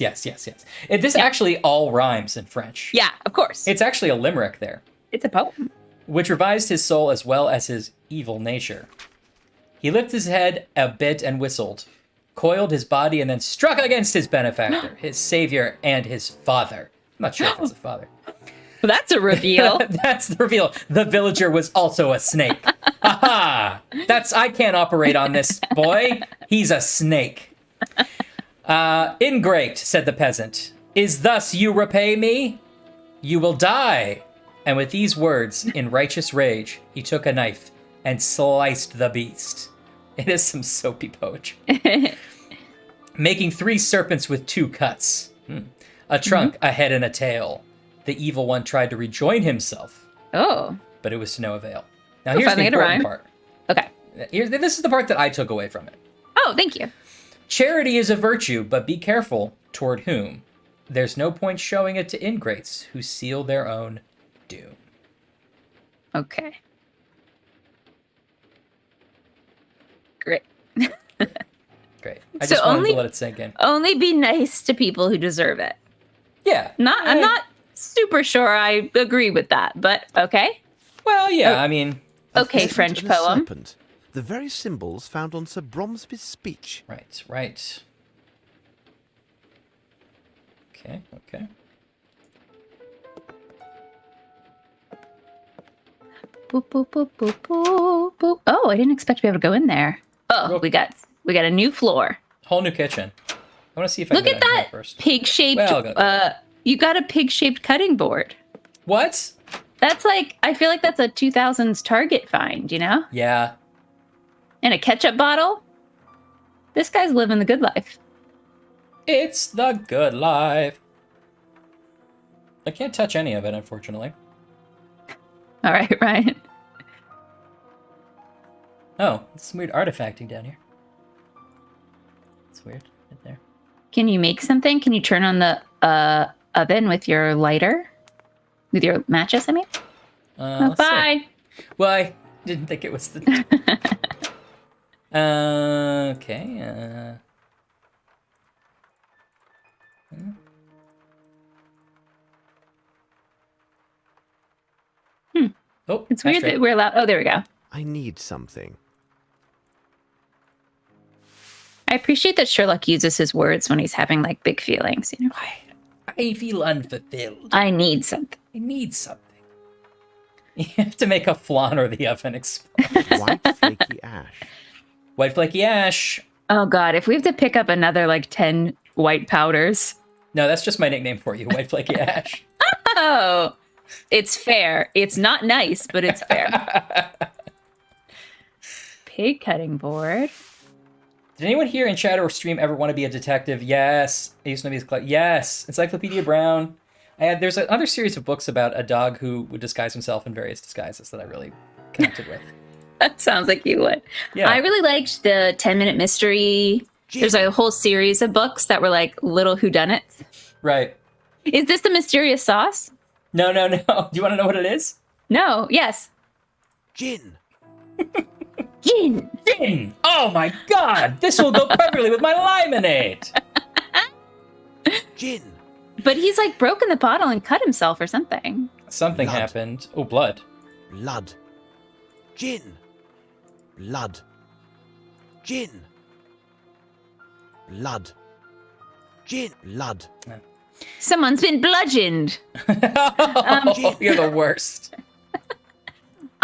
This actually all rhymes in French. Yeah, of course. It's actually a limerick there. It's a poem. Which revised his soul as well as his evil nature. He lifted his head a bit and whistled, coiled his body, and then struck against his benefactor, his savior, and his father. I'm not sure if it's a father. Well, that's a reveal. That's the reveal. The villager was also a snake. Aha! I can't operate on this boy. He's a snake. Ingrate, said the peasant. Is thus you repay me? You will die. And with these words, in righteous rage, he took a knife and sliced the beast. It is some soapy poetry. Making 3 serpents with 2 cuts. A trunk, a head, and a tail. The evil one tried to rejoin himself. Oh. But it was to no avail. Now here's the important part. Okay. This is the part that I took away from it. Oh, thank you. Charity is a virtue, but be careful toward whom. There's no point showing it to ingrates who seal their own doom. Okay. Great. Great. I just wanted to let it sink in. Only be nice to people who deserve it. Yeah. I'm not super sure I agree with that, but okay. Well, yeah, I mean... Okay, French poem. Serpent, the very symbols found on Sir Bromsby's speech. Right. Okay. Boop, boop, boop, boop, boop, boop. Oh, I didn't expect to be able to go in there. Oh, we got a new floor. Whole new kitchen. I want to see if I can get Look at that pig-shaped, you got a pig-shaped cutting board. What? That's I feel like that's a 2000s Target find, you know? Yeah. And a ketchup bottle? This guy's living the good life. It's the good life. I can't touch any of it, unfortunately. All right, Ryan. Oh, it's some weird artifacting down here. It's weird right there. Can you make something? Can you turn on the oven with your lighter? With your matches, I mean? Bye. See. Well, I didn't think it was the... okay. Oh, it's weird that we're allowed... Oh, there we go. I need something. I appreciate that Sherlock uses his words when he's having, big feelings, you know? I feel unfulfilled. I need something. You have to make a flan or the oven explode. White flaky ash. White flaky ash. Oh, God. If we have to pick up another, 10 white powders. No, that's just my nickname for you. White flaky ash. Oh. It's fair. It's not nice, but it's fair. Pig cutting board. Did anyone here in chat or stream ever want to be a detective? Yes. I used to be yes. Encyclopedia Brown. There's another series of books about a dog who would disguise himself in various disguises that I really connected with. That sounds like you would. Yeah. I really liked the 10-minute mystery. There's a whole series of books that were like little whodunits. Right. Is this the mysterious sauce? No. Do you want to know what it is? No. Yes. Gin. Gin. Oh my God! This will go perfectly with my limonade. Gin. But he's like broken the bottle and cut himself or something. Something Blood. happened. Oh, blood. Blood. Gin. Blood. Gin. Blood. Gin. Blood. Someone's been bludgeoned. You're the worst.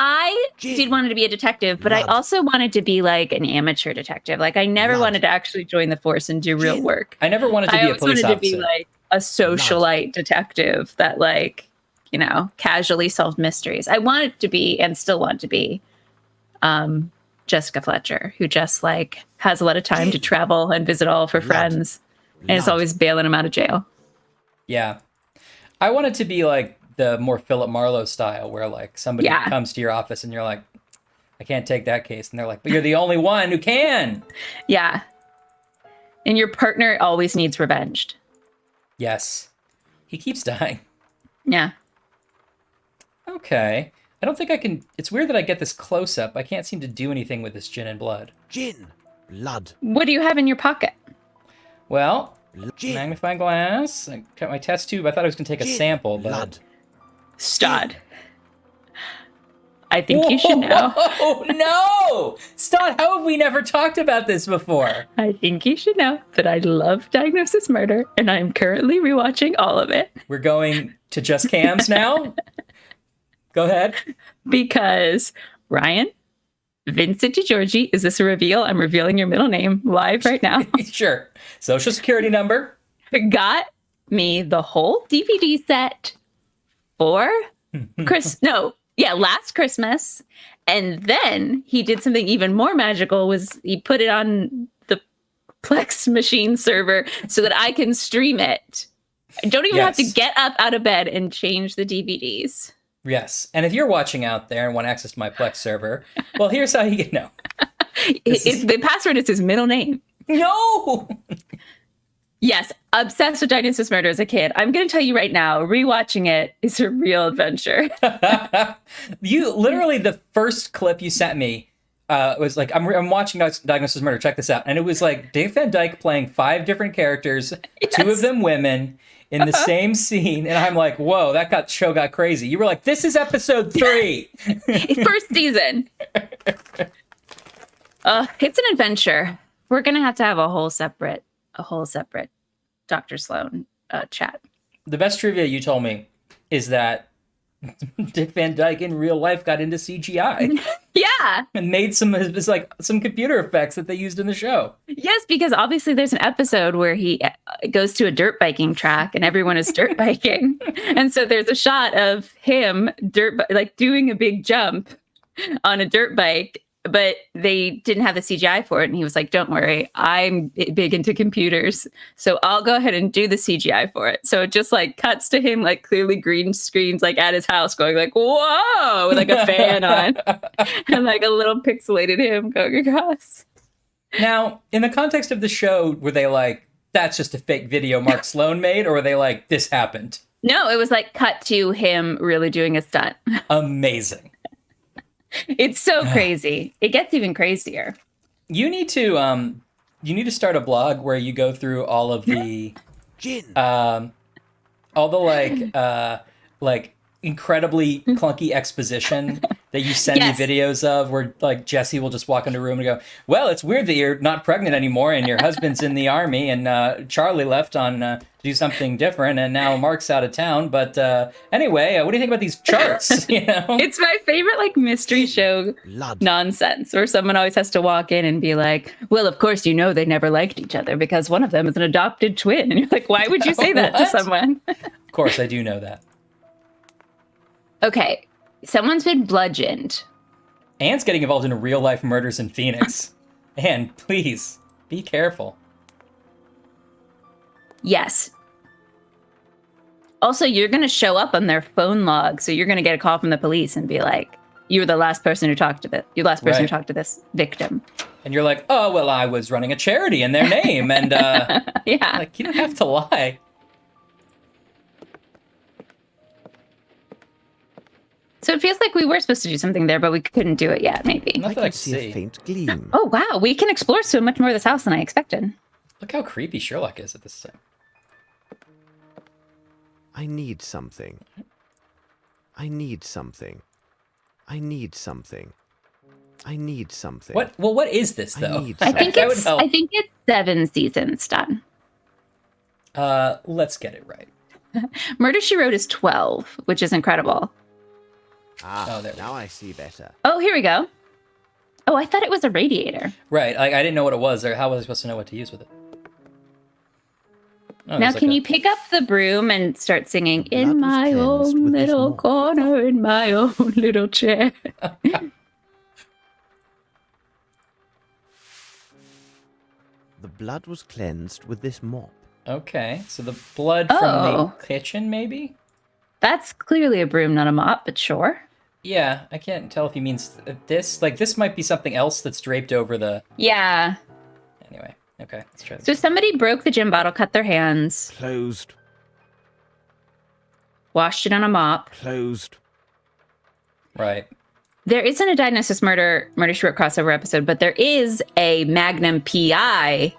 I did wanted to be a detective, but I also wanted to be like an amateur detective. Like I never wanted to actually join the force and do real work. I never wanted to be a police officer. I always wanted to be like a socialite detective that like, you know, casually solved mysteries. I wanted to be and still want to be Jessica Fletcher, who just like has a lot of time to travel and visit all of her friends and is always bailing them out of jail. Yeah. I wanted to be like the more Philip Marlowe style where like somebody comes to your office and you're like, I can't take that case. And they're like, but you're the only one who can. Yeah. And your partner always needs revenged. Yes. He keeps dying. Yeah. Okay. I don't think I can... It's weird that I get this close-up. I can't seem to do anything with this gin and blood. Gin. Blood. What do you have in your pocket? Well, Gin. magnifying glass. I cut my test tube. I thought I was going to take a sample, but... Blood. Stod. I think you should know. Oh, no! Stod, how have we never talked about this before? I think you should know that I love Diagnosis Murder, and I'm currently rewatching all of it. We're going to Just Cams now? Go ahead. Because, Ryan, Vincent DiGiorgi, is this a reveal? I'm revealing your middle name live right now. Sure. Social security number. Got me the whole DVD set for last Christmas. And then he did something even more magical, was he put it on the Plex machine server so that I can stream it. I don't even have to get up out of bed and change the DVDs. Yes. And if you're watching out there and want access to my Plex server, well, here's how you get The password is his middle name. No! Yes, obsessed with Diagnosis Murder as a kid. I'm going to tell you right now, rewatching it is a real adventure. You literally, the first clip you sent me was like, I'm watching Diagnosis Murder. Check this out. And it was like Dave Van Dyke playing 5 different characters, 2 of them women, in the same scene. And I'm like, whoa, that show got crazy. You were like, this is episode 3. First season. It's an adventure. We're going to have a whole separate Dr. Sloan chat. The best trivia you told me is that Dick Van Dyke in real life got into CGI. Yeah. And made some computer effects that they used in the show. Yes, because obviously there's an episode where he goes to a dirt biking track and everyone is dirt biking. And so there's a shot of him doing a big jump on a dirt bike, but they didn't have the CGI for it. And he was like, don't worry, I'm big into computers, so I'll go ahead and do the CGI for it. So it just like cuts to him like clearly green screens like at his house going like, whoa, with like a fan on and like a little pixelated him going across. Now, in the context of the show, were they like, that's just a fake video Mark Sloan made? Or were they like, this happened? No, it was like cut to him really doing a stunt. Amazing. It's so crazy. It gets even crazier. You need to start a blog where you go through all of the all the like incredibly clunky exposition that you send me videos of, where like Jesse will just walk into a room and go, well, it's weird that you're not pregnant anymore and your husband's in the army and Charlie left on to do something different and now Mark's out of town. But anyway, what do you think about these charts? You know? It's my favorite like mystery show nonsense where someone always has to walk in and be like, well, of course, you know, they never liked each other because one of them is an adopted twin. And you're like, why would you say that to someone? Of course, I do know that. Okay, someone's been bludgeoned. Anne's getting involved in real-life murders in Phoenix. Anne, please, be careful. Yes. Also, you're going to show up on their phone log, so you're going to get a call from the police and be like, you were the last person who talked to this. You're the last person who talked to this victim. And you're like, oh, well, I was running a charity in their name. And, yeah. Like, you don't have to lie. So it feels like we were supposed to do something there, but we couldn't do it yet, maybe. Not that I can see a faint gleam. Oh, wow. We can explore so much more of this house than I expected. Look how creepy Sherlock is at this time. I need something. I need something. I need something. I need something. What? Well, what is this, though? I think it's 7 seasons done. Let's get it right. Murder, She Wrote is 12, which is incredible. Now I see better. Oh, here we go. Oh, I thought it was a radiator. Right. I didn't know what it was, or how was I supposed to know what to use with it? Oh, now, can you pick up the broom and start singing, in my own little corner, in my own little chair? The blood was cleansed with this mop. Okay, so the blood from the kitchen, maybe? That's clearly a broom, not a mop, but sure. Yeah, I can't tell if he means this. Like, this might be something else that's draped over the... Yeah. Anyway, okay, let's try this. So somebody broke the gin bottle, cut their hands. Closed. Washed it on a mop. Closed. Right. There isn't a Diagnosis Murder, She Wrote crossover episode, but there is a Magnum P.I.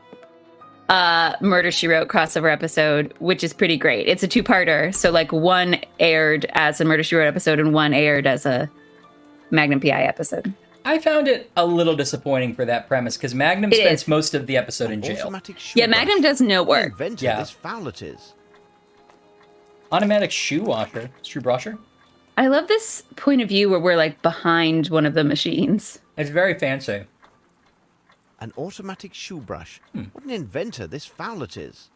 Murder, She Wrote crossover episode, which is pretty great. It's a 2-parter, so like one aired as a Murder, She Wrote episode and one aired as a Magnum P.I. episode. I found it a little disappointing for that premise, because Magnum spends most of the episode in jail. Yeah, Magnum does no work. This foul it is. Automatic shoe washer. Shoe brusher? I love this point of view where we're like behind one of the machines. It's very fancy. An automatic shoe brush. What an inventor this foul it is.